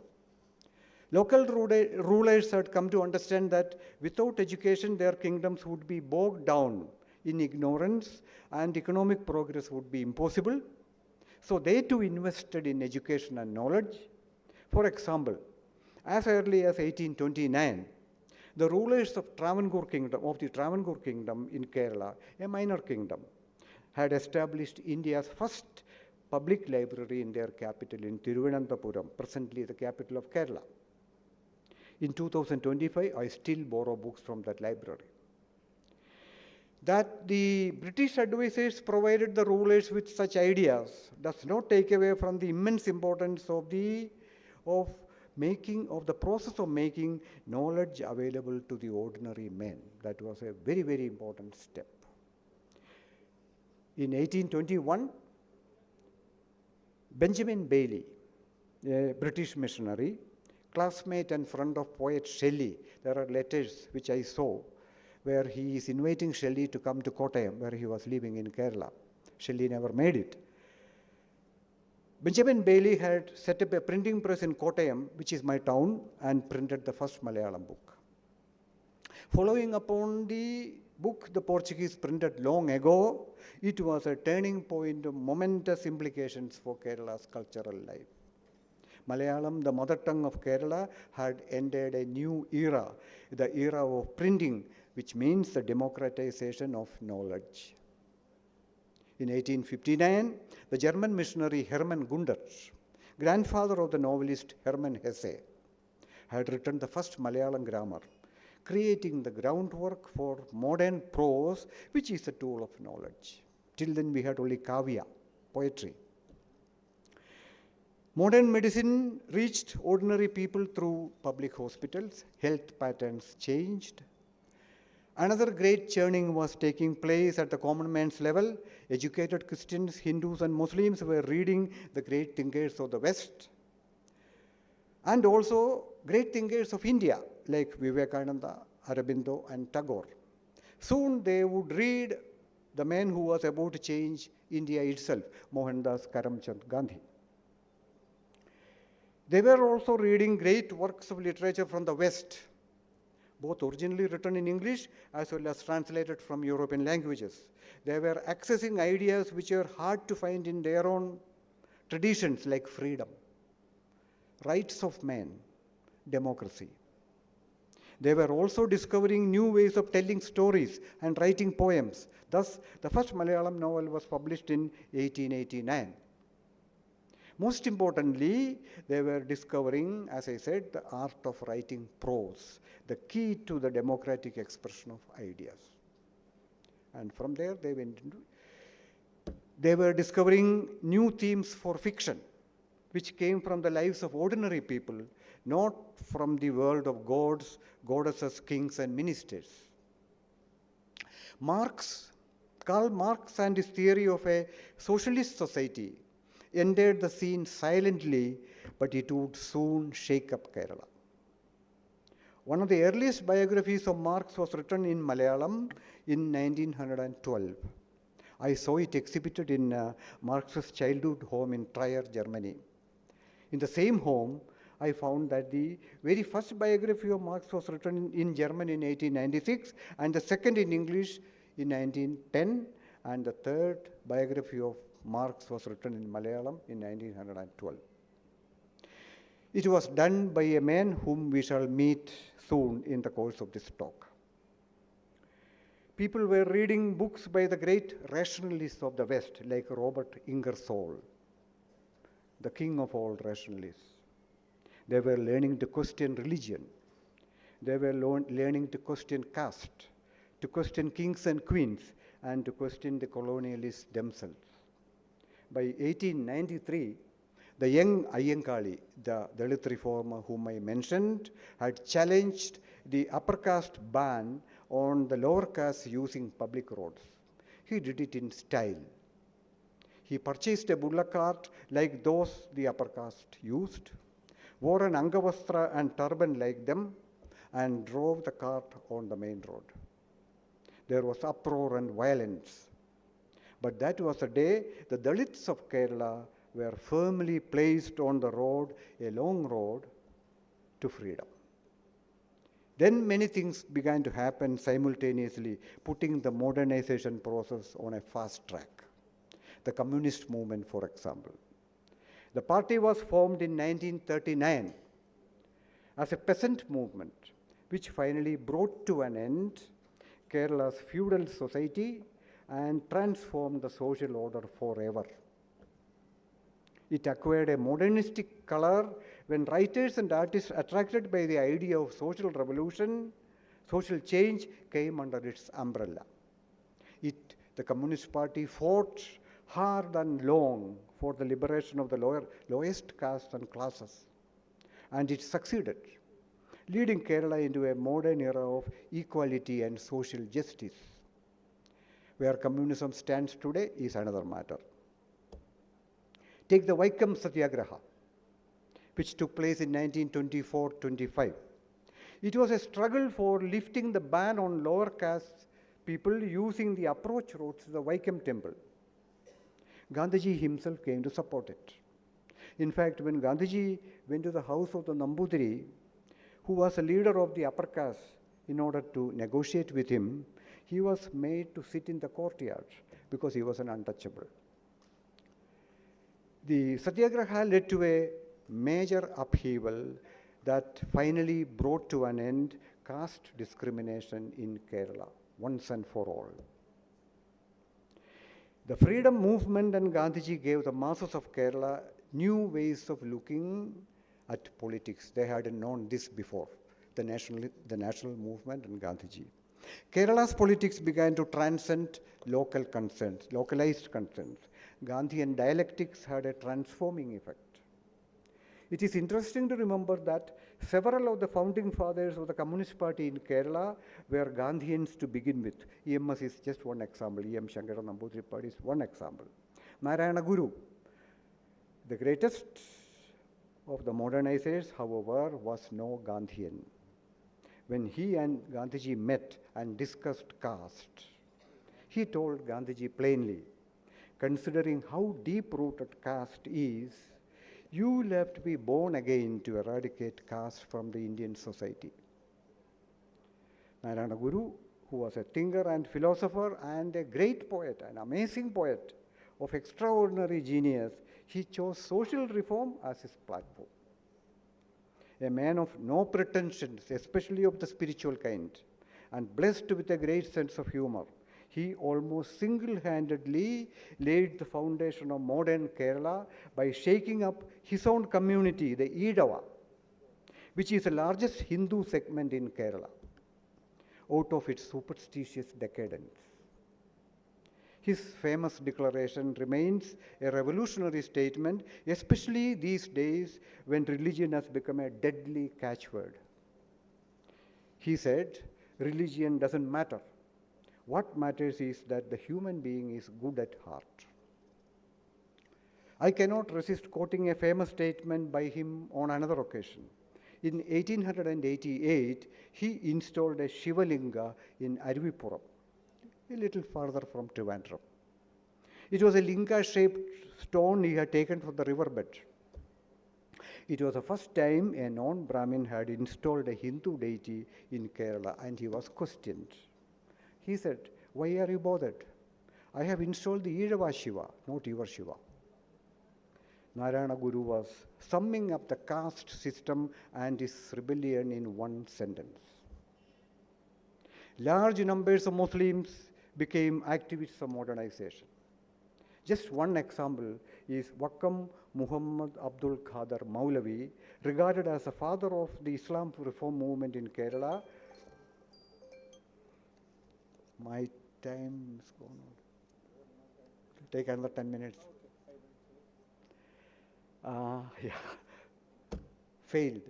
Local rulers had come to understand that without education, their kingdoms would be bogged down in ignorance and economic progress would be impossible. So they too invested in education and knowledge. For example, as early as 1829, the rulers of the Travancore kingdom in Kerala, a minor kingdom, had established India's first public library in their capital in Thiruvananthapuram, presently the capital of Kerala. In 2025, I still borrow books from that library. That the British advisors provided the rulers with such ideas does not take away from the immense importance of the process of making knowledge available to the ordinary men. That was a very, very important step. In 1821, Benjamin Bailey, a British missionary, classmate and friend of poet Shelley, there are letters which I saw where he is inviting Shelley to come to Kottayam, where he was living in Kerala. Shelley never made it. Benjamin Bailey had set up a printing press in Kottayam, which is my town, and printed the first Malayalam book. Following upon the book the Portuguese printed long ago, it was a turning point of momentous implications for Kerala's cultural life. Malayalam, the mother tongue of Kerala, had entered a new era, the era of printing, which means the democratization of knowledge. In 1859, the German missionary Hermann Gundert, grandfather of the novelist Hermann Hesse, had written the first Malayalam grammar, creating the groundwork for modern prose, which is a tool of knowledge. Till then, we had only kavya, poetry. Modern medicine reached ordinary people through public hospitals. Health patterns changed. Another great churning was taking place at the common man's level. Educated Christians, Hindus, and Muslims were reading the great thinkers of the West, and also great thinkers of India, like Vivekananda, Aurobindo, and Tagore. Soon they would read the man who was about to change India itself, Mohandas Karamchand Gandhi. They were also reading great works of literature from the West, both originally written in English as well as translated from European languages. They were accessing ideas which are hard to find in their own traditions, like freedom, rights of man, democracy. They were also discovering new ways of telling stories and writing poems. Thus, the first Malayalam novel was published in 1889. Most importantly, they were discovering, as I said, the art of writing prose, the key to the democratic expression of ideas. And from there, they were discovering new themes for fiction, which came from the lives of ordinary people, not from the world of gods, goddesses, kings, and ministers. Karl Marx and his theory of a socialist society entered the scene silently, but it would soon shake up Kerala. One of the earliest biographies of Marx was written in Malayalam in 1912. I saw it exhibited in Marx's childhood home in Trier, Germany. In the same home, I found that the very first biography of Marx was written in German in 1896, and the second in English in 1910, and the third biography of Marx was written in Malayalam in 1912. It was done by a man whom we shall meet soon in the course of this talk. people were reading books by the great rationalists of the West, like Robert Ingersoll, the king of all rationalists. They were learning to question religion. They were learning to question caste, to question kings and queens, and to question the colonialists themselves. By 1893, the young Ayyankali, the Dalit reformer whom I mentioned, had challenged the upper caste ban on the lower caste using public roads. He did it in style. He purchased a bullock cart like those the upper caste used, wore an angavastra and turban like them, and drove the cart on the main road. There was uproar and violence. But that was the day the Dalits of Kerala were firmly placed on the road, a long road to freedom. Then many things began to happen simultaneously, putting the modernization process on a fast track. The communist movement, for example. The party was formed in 1939 as a peasant movement, which finally brought to an end Kerala's feudal society and transformed the social order forever. It acquired a modernistic color when writers and artists attracted by the idea of social revolution, social change came under its umbrella. The Communist Party fought hard and long for the liberation of the lowest castes and classes, and it succeeded, leading Kerala into a modern era of equality and social justice. Where communism stands today is another matter. Take the Vaikam Satyagraha, which took place in 1924-25. It was a struggle for lifting the ban on lower caste people using the approach roads to the Vaikam temple. Gandhiji himself came to support it. In fact, when Gandhiji went to the house of the Nambudiri, who was a leader of the upper caste, in order to negotiate with him, he was made to sit in the courtyard because he was an untouchable. The Satyagraha led to a major upheaval that finally brought to an end caste discrimination in Kerala, once and for all. The freedom movement and Gandhiji gave the masses of Kerala new ways of looking at politics. They hadn't known this before, the national movement and Gandhiji. Kerala's politics began to transcend local concerns, localized concerns. Gandhian dialectics had a transforming effect. It is interesting to remember that several of the founding fathers of the Communist Party in Kerala were Gandhians to begin with. EMS is just one example. E.M. Shankara Namboodiripadi is one example. Narayana Guru, the greatest of the modernizers, however, was no Gandhian. When he and Gandhiji met and discussed caste, he told Gandhiji plainly, considering how deep-rooted caste is, you will have to be born again to eradicate caste from the Indian society. Narayana Guru, who was a thinker and philosopher and a great poet, an amazing poet of extraordinary genius, he chose social reform as his platform. A man of no pretensions, especially of the spiritual kind, and blessed with a great sense of humor, he almost single-handedly laid the foundation of modern Kerala by shaking up his own community, the Idava, which is the largest Hindu segment in Kerala, out of its superstitious decadence. His famous declaration remains a revolutionary statement, especially these days when religion has become a deadly catchword. He said, religion doesn't matter. What matters is that the human being is good at heart. I cannot resist quoting a famous statement by him on another occasion. In 1888, he installed a Shivalinga in Aruvipuram, a little farther from Trivandrum. It was a linga-shaped stone he had taken from the riverbed. It was the first time a non-Brahmin had installed a Hindu deity in Kerala, and he was questioned. He said, "Why are you bothered? I have installed the Idava Shiva, not your Shiva." Narayana Guru was summing up the caste system and its rebellion in one sentence. Large numbers of Muslims became activists of modernization. Just one example is Wakam Muhammad Abdul Qadir Maulavi, regarded as the father of the Islam reform movement in Kerala. My time is gone on. Take another 10 minutes. Yeah, failed.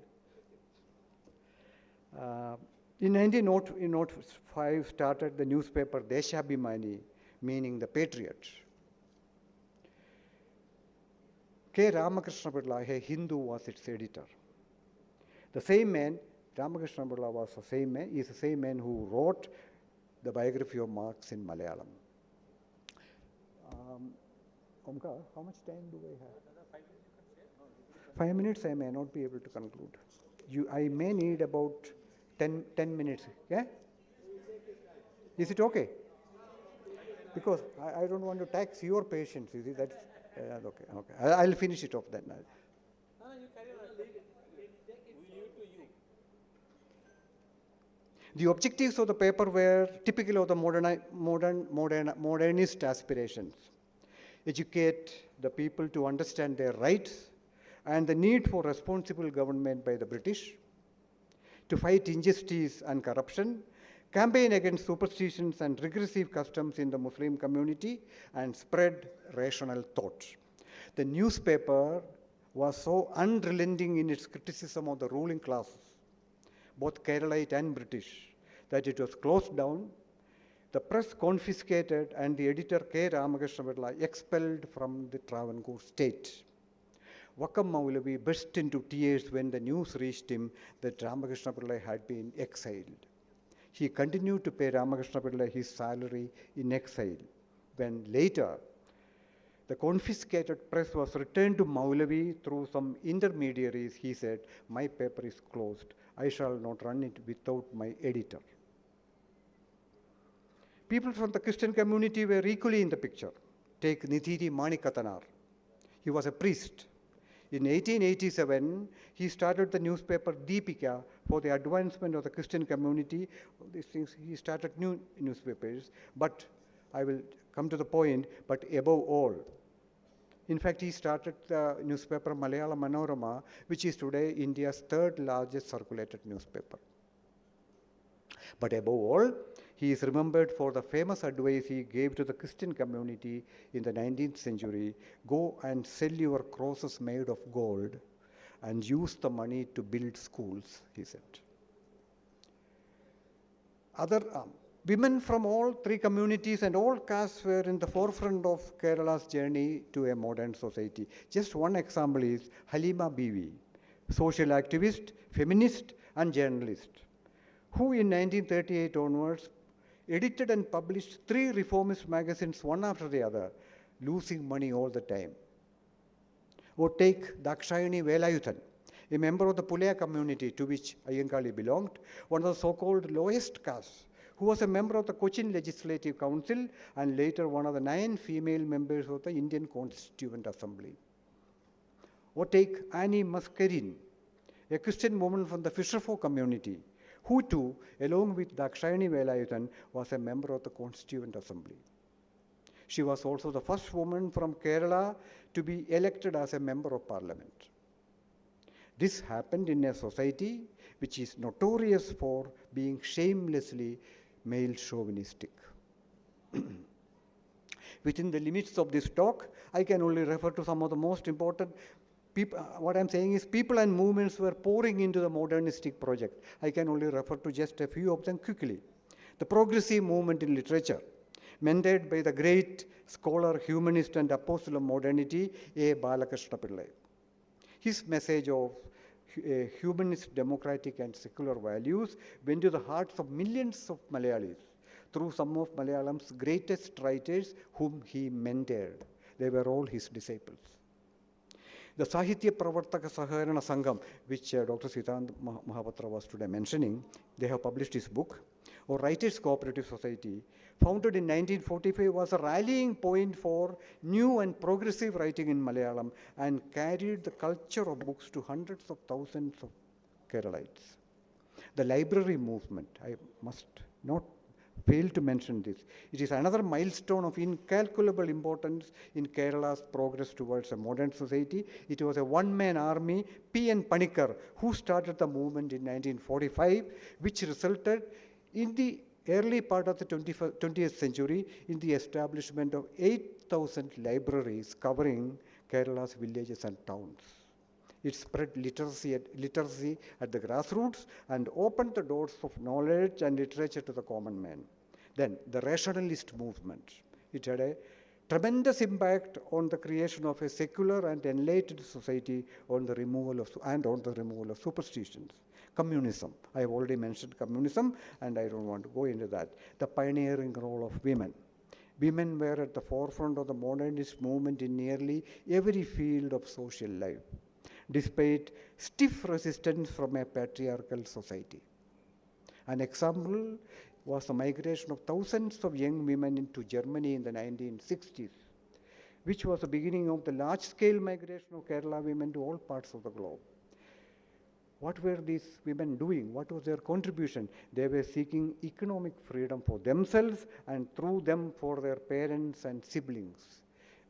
In 1905, started the newspaper Deshabhimani, meaning the patriot. K. Ramakrishna Pillai, a Hindu, was its editor. The same man, Ramakrishna Pillai was the same man, is the same man who wrote the biography of Marx in Malayalam. Omkar, how much time do I have? 5 minutes, I may not be able to conclude. I may need about 10 minutes. Yeah? Is it okay? Because I don't want to tax your patience. You see, that's okay. I'll finish it off then. The objectives of the paper were typical of the modernist aspirations. Educate the people to understand their rights and the need for responsible government by the British, to fight injustice and corruption, campaign against superstitions and regressive customs in the Muslim community, and spread rational thought. The newspaper was so unrelenting in its criticism of the ruling classes, both Keralite and British, that it was closed down, the press confiscated, and the editor K. Ramakrishna Pillai expelled from the Travancore state. Wakam Maulavi burst into tears when the news reached him that Ramakrishna Pillai had been exiled. He continued to pay Ramakrishna Pillai his salary in exile. When later the confiscated press was returned to Maulavi through some intermediaries, he said, "My paper is closed. I shall not run it without my editor." People from the Christian community were equally in the picture. Take Nithiri Manikatanar. He was a priest. In 1887, he started the newspaper Deepika for the advancement of the Christian community. These things, he started new newspapers, but I will come to the point, but above all, in fact, he started the newspaper Malayalam Manorama, which is today India's third largest circulated newspaper. But above all, he is remembered for the famous advice he gave to the Christian community in the 19th century: go and sell your crosses made of gold and use the money to build schools, he said. Women from all three communities and all castes were in the forefront of Kerala's journey to a modern society. Just one example is Halima Bibi, social activist, feminist, and journalist, who in 1938 onwards edited and published 3 reformist magazines one after the other, losing money all the time. Or take Dakshayani Velayuthan, a member of the Pulaya community to which Ayyankali belonged, one of the so-called lowest castes, who was a member of the Cochin Legislative Council and later one of the 9 female members of the Indian Constituent Assembly. Or take Annie Mascarin, a Christian woman from the Fisherfolk community, who too, along with Dakshayani Velayuthan, was a member of the Constituent Assembly. She was also the first woman from Kerala to be elected as a member of Parliament. This happened in a society which is notorious for being shamelessly male chauvinistic. Within the limits of this talk, I can only refer to some of the most important people. What I'm saying is people and movements were pouring into the modernistic project. I can only refer to just a few of them quickly. The progressive movement in literature, mentored by the great scholar, humanist, and apostle of modernity, A. Balakrishna Pillai. His message of humanist, democratic, and secular values went to the hearts of millions of Malayalis through some of Malayalam's greatest writers whom he mentored. They were all his disciples. The Sahitya Pravartaka Saharana Sangam, which Dr. Siddhant Mahapatra was today mentioning, they have published his book, or Writers Cooperative Society, founded in 1945, was a rallying point for new and progressive writing in Malayalam and carried the culture of books to hundreds of thousands of Keralites. The library movement, I must not fail to mention this. It is another milestone of incalculable importance in Kerala's progress towards a modern society. It was a one-man army, P.N. Panikkar, who started the movement in 1945, which resulted in the early part of the 20th century in the establishment of 8,000 libraries covering Kerala's villages and towns. It spread literacy at the grassroots and opened the doors of knowledge and literature to the common man. Then the rationalist movement. It had a tremendous impact on the creation of a secular and enlightened society on the removal of superstitions. Communism. I have already mentioned communism, and I don't want to go into that. The pioneering role of women. Women were at the forefront of the modernist movement in nearly every field of social life, despite stiff resistance from a patriarchal society. An example was the migration of thousands of young women into Germany in the 1960s, which was the beginning of the large-scale migration of Kerala women to all parts of the globe. What were these women doing? What was their contribution? They were seeking economic freedom for themselves and through them for their parents and siblings.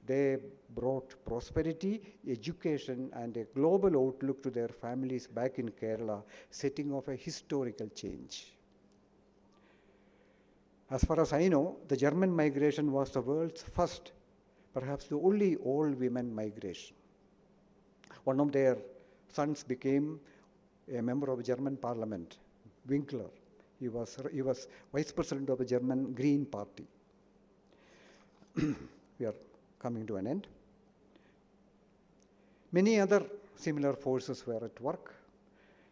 They brought prosperity, education, and a global outlook to their families back in Kerala, setting off a historical change. As far as I know, the German migration was the world's first, perhaps the only all-women migration. One of their sons became a member of the German parliament, Winkler. He was vice president of the German Green Party. We are coming to an end. Many other similar forces were at work,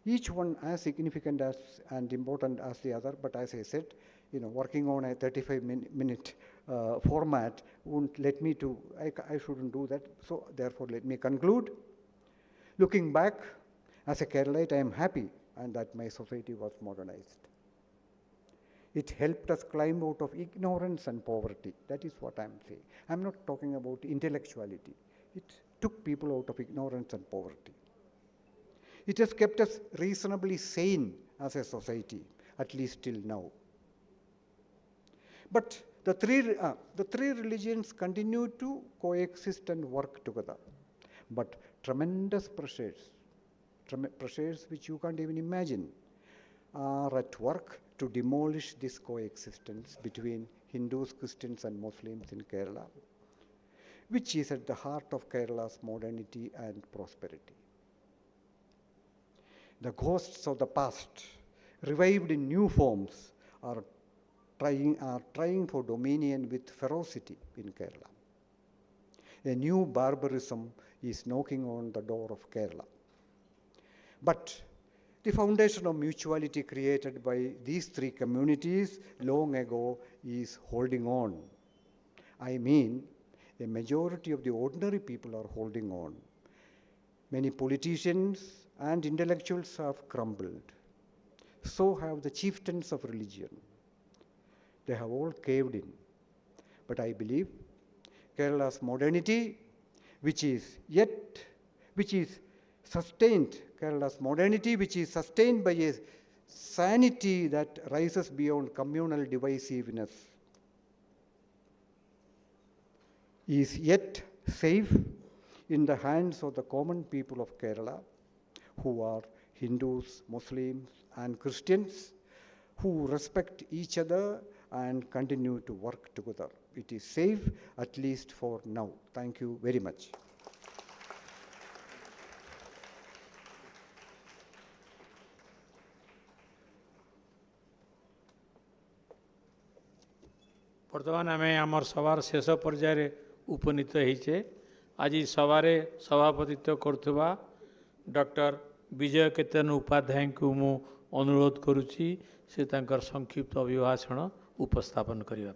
each one as significant and important as the other, but as I said, working on a 35-minute format won't let me to, I shouldn't do that, so therefore let me conclude. Looking back, as a Keralite, I am happy and that my society was modernized. It helped us climb out of ignorance and poverty. That is what I am saying. I am not talking about intellectuality. It took people out of ignorance and poverty. It has kept us reasonably sane as a society, at least till now. But the three religions continue to coexist and work together. But tremendous pressures which you can't even imagine, are at work to demolish this coexistence between Hindus, Christians, and Muslims in Kerala, which is at the heart of Kerala's modernity and prosperity. The ghosts of the past, revived in new forms, are trying for dominion with ferocity in Kerala. A new barbarism is knocking on the door of Kerala. But the foundation of mutuality created by these three communities long ago is holding on. I mean, a majority of the ordinary people are holding on. Many politicians and intellectuals have crumbled. So have the chieftains of religion. They have all caved in. But I believe Kerala's modernity, which is sustained by a sanity that rises beyond communal divisiveness, is yet safe in the hands of the common people of Kerala, who are Hindus, Muslims, and Christians, who respect each other and continue to work together. It is safe, at least for now. Thank you very much. बर्तमान आम आमर सवार शेष पर्यायर उपनीत होइछे। आज सवारे सभापतित्व करुवा doctor विजय केतन उपाध्याय को मु अनुरोध करुच्ची से तांकर संक्षिप्त अभिभाषण उपस्थापन करने।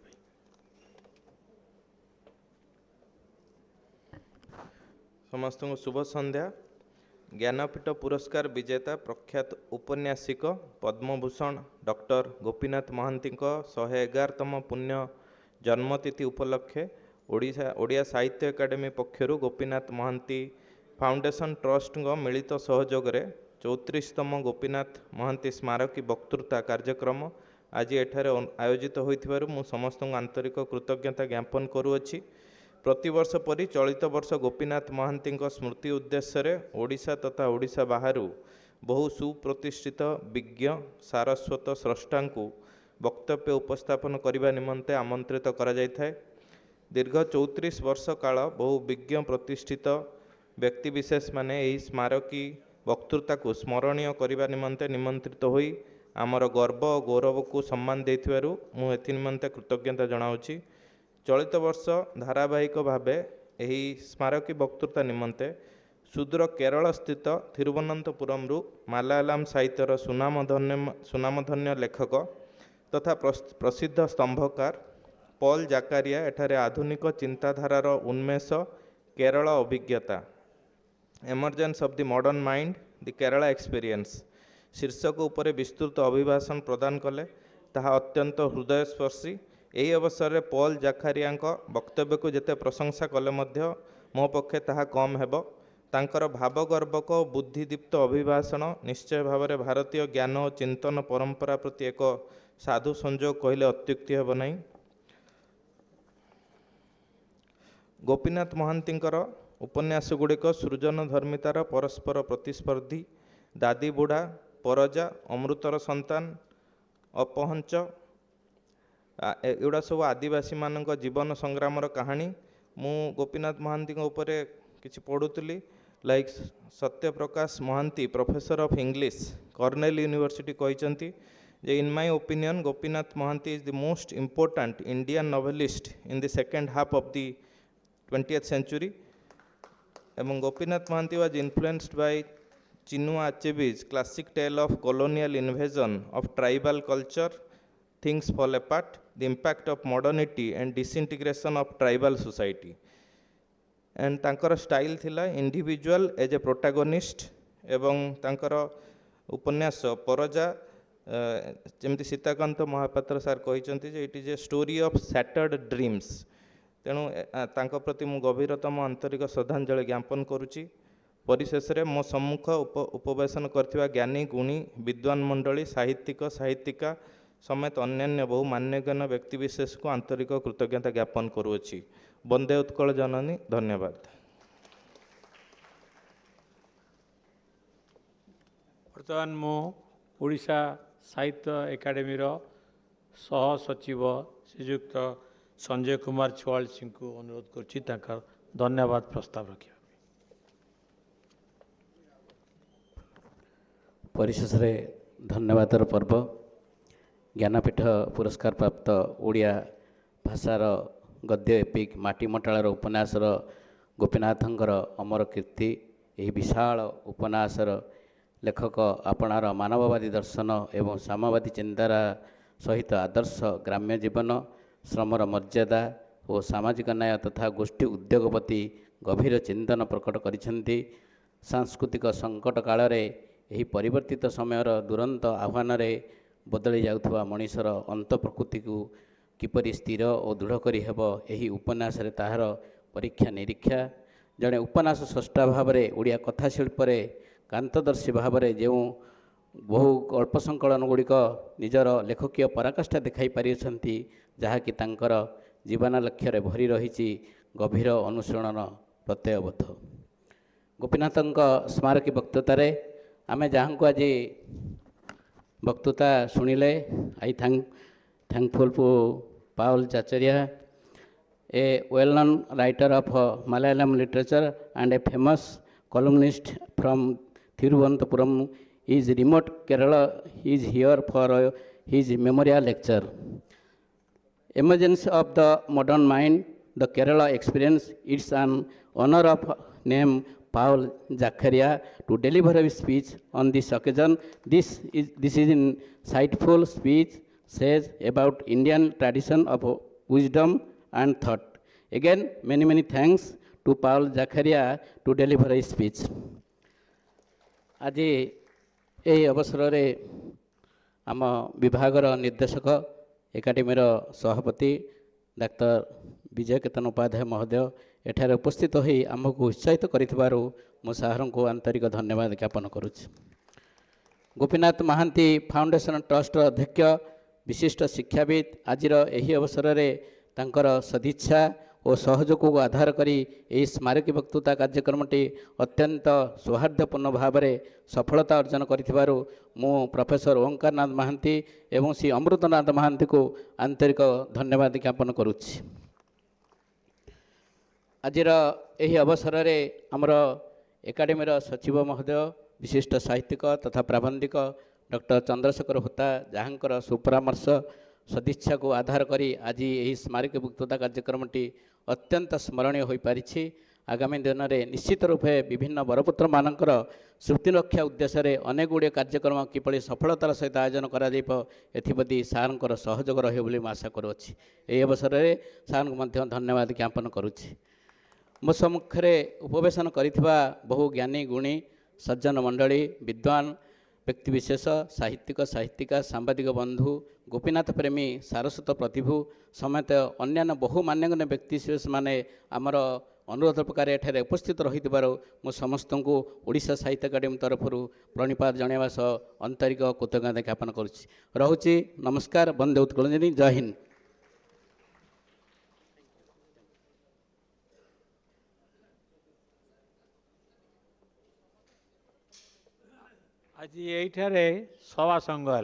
समस्त को शुभ संध्या। ज्ञानपीठ पुरस्कार विजेता प्रख्यात उपन्यासिक पद्मभूषण डॉक्टर गोपीनाथ महांती 111तम पुण्य जन्मतिथि उपलक्षे ओडिया साहित्य एकाडेमी पक्षरु गोपीनाथ महांती फाउंडेशन ट्रस्ट मिलित सहयोग 34तम गोपीनाथ महांती स्मारकी वक्तृता कार्यक्रम आज एठारे आयोजित होइथिबारु मु समस्त आंतरिक कृतज्ञता ज्ञापन करुअछि। प्रतिवर्ष परि चलित वर्ष गोपीनाथ महांती स्मृति उद्देश्य ओडिशा तथा ओडिशा बाहरु बहु सुप्रतिष्ठित विज्ञ सारस्वत स्रष्टा वक्तव्य उपस्थापन करने निमंते आमंत्रित करा जायथाय। दीर्घ 34 वर्ष काल बहु विज्ञ प्रतिष्ठित व्यक्तिविशेष माने एही स्मारकी वक्तृता को स्मरणीय करने निमंते निमंत्रित होई आमर गर्व और गौरव को सम्मान देथिबारु मु एथि निमंते कृतज्ञता जनाउछि। चलित वर्ष धारावाहिक भावे एही स्मारकी वक्तृता निमंते सुदूर केरल स्थित थिरुवनंतपुरम मलयालम साहित्यर सुनामधन्य लेखक तथा प्रसिद्ध स्तंभकार पॉल जाकारिया एठारे आधुनिक चिंताधारार उन्मेष केरल अभिज्ञता emergence of the modern mind the Kerala experience शीर्षक उपरे विस्तृत अभिभाषण प्रदान कले ताहा अत्यंत हृदयस्पर्शी। यही अवसर में पॉल जाकारिया वक्तव्य को जेते प्रशंसा कले मध्य मो पक्षे ताहा कम हेबो। तांकर भावगर्भक बुद्धिदीप्त अभिभाषण निश्चय भाव में भारतीय ज्ञान और चिंतन परंपरा प्रति एक साधु संजोग कहले अत्युक्ति हेब नहीं। गोपीनाथ महांतींकर उपन्यास गुड़िक सृजन धर्मितार परस्पर प्रतिस्पर्धी दादी बुढ़ा परजा अमृतर संतान अपहंच एगुड़ा सब आदिवासी मानक जीवन संग्राम कहानी मु गोपीनाथ महांती उपरे किछि पढ़ुतली like Satyaprakash Mohanty professor of English Cornell University कहते in my opinion Gopinath Mohanty is the most important Indian novelist in the second half of the 20th century एवं Gopinath Mohanty was influenced by Chinua Achebe's classic tale of colonial invasion of tribal culture things fall apart the impact of modernity and disintegration of tribal society and तांकर style थिला individual as a protagonist एवं तांकर उपन्यास परजा जमती सीताकांत महापात्र सार कहते it is a story of shattered dreams तेणु तांको प्रति मु गभीरतम आंतरिक श्रद्धांजलि ज्ञापन करुच्ची। परिशेष में मो सम्मुख उपवेशन करथिबा ज्ञानी गुणी विद्वान मंडली साहित्यिक साहित्यिका समेत अन्यान्य बहु मान्यगण्य व्यक्तिविशेष को आंतरिक कृतज्ञता ज्ञापन करुअछि। वंदे उत्कल जननी धन्यवाद। बर्तमान मु ओडिशा साहित्य एकाडेमी सह सचिव श्रीयुक्त संजय कुमार छुआल सिंह को अनुरोध करुच्ची धन्यवाद प्रस्ताव रखा। परिशेष धन्यवादर पर्व ज्ञानपीठ पुरस्कार प्राप्त ओडिया भाषार गद्य एपिक माटी मटाळर उपन्यासर गोपीनाथंकर अमर कीर्ति यही विशाल उपन्यासर लेखक आपणार मानववादी दर्शन एवं साम्यवादी चिंतारा सहित आदर्श ग्राम्य जीवन श्रमर मर्यादा और सामाजिक न्याय तथा गोष्ठी उद्योगपति गभीर चिंतन प्रकट करिसेंती। सांस्कृतिक संकट काल रे यही परिवर्तित समयर दुरंत आह्वान रे बदली जाउथबा मनीषर अंत प्रकृति को किपरि स्थिर और दृढ़ करी हेबो एही उपन्यास रे ताहार परीक्षा निरीक्षा जड़े उपन्यास स्रष्टा भाव में ओडिया कथा शिल्प रे कांतदर्शी भाव में जो बहु गल्प संकलन गुड़िक निजर लेखकीय पराकाष्ठा देखाई पारिछंती जहाँकि तांकर जीवन लक्ष्य भरी रही गभीर अनुसरण प्रत्ययबोध। गोपीनाथंक स्मारकी वक्तृतार आमे जहाँ को आज वक्तृता शुणिले आई thankful to Paul Chacharia, a well-known writer of Malayalam literature and a famous columnist from Thiruvananthapuram. His remote Kerala is here for his memorial lecture. Emergence of the modern mind, the Kerala experience. It's an honor of name Paul Zakaria to deliver a speech on this occasion. This is an insightful speech says about Indian tradition of wisdom and thought. Again, many thanks to Paul Zakaria to deliver a speech. आज ये अवसर रे आम विभागर निर्देशक एकाडेमीर सभापति doctor विजय केतन उपाध्याय महोदय एठारे उपस्थित होई आमको उत्साहित करिथिबारु मो साहर को आंतरिक धन्यवाद ज्ञापन करुछि। गोपीनाथ महांती फाउंडेशन ट्रस्ट अध्यक्ष विशिष्ट शिक्षाविद आज यही अवसर में तांकर सदिच्छा और सहयोग को आधार करी यही स्मारकी वक्तृता कार्यक्रमटी अत्यंत सौहार्दपूर्ण भाव में सफलता अर्जन करिथिबारु मु प्रोफेसर ओंकारनाथ महांती एवं श्री अमृतनाथ महांती को आंतरिक धन्यवाद ज्ञापन करुछि। आजिर यही अवसर में आमर एकाडेमीर सचिव महोदय विशिष्ट साहित्यिक तथा प्राबंधिक डॉक्टर चंद्रशेखर होता जहाँकर सुपरामर्श सदिच्छा को आधार करी आज यही स्मारक वक्तृता कार्यक्रमटी अत्यंत स्मरणीय हो पारिछि। आगामी दिन में निश्चित रूपे विभिन्न बरपुत्र मानकर श्रुति रक्षा उद्देश्य अनेक गुड़े कार्यक्रम किपरि सफलतार सहित आयोजन करप्रति सारंकर सहयोग रहे बोली मैं आशा करुछि। यही अवसर में सार को धन्यवाद ज्ञापन करुछि। मो सम्मुखें उपवेशन करिथिबा बहु ज्ञानी गुणी सज्जन मंडली विद्वान व्यक्तिविशेष साहित्यिक साहित्यिका सांबादिक बंधु गोपीनाथ प्रेमी सारस्वत प्रतिभु समेत अन्यान्य बहु मान्यगण्य व्यक्तिविशेष माने आमर अनुरोध प्रकार एठारे उपस्थित रही मो समस्त को ओडिशा साहित्य अकादेमी तरफ प्रणिपात जणाइबा सह आंतरिक कृतज्ञता ज्ञापन करुछि। रहुछि नमस्कार। वंदे उत्कल। जय हिंद। आज ये सभा संघ है।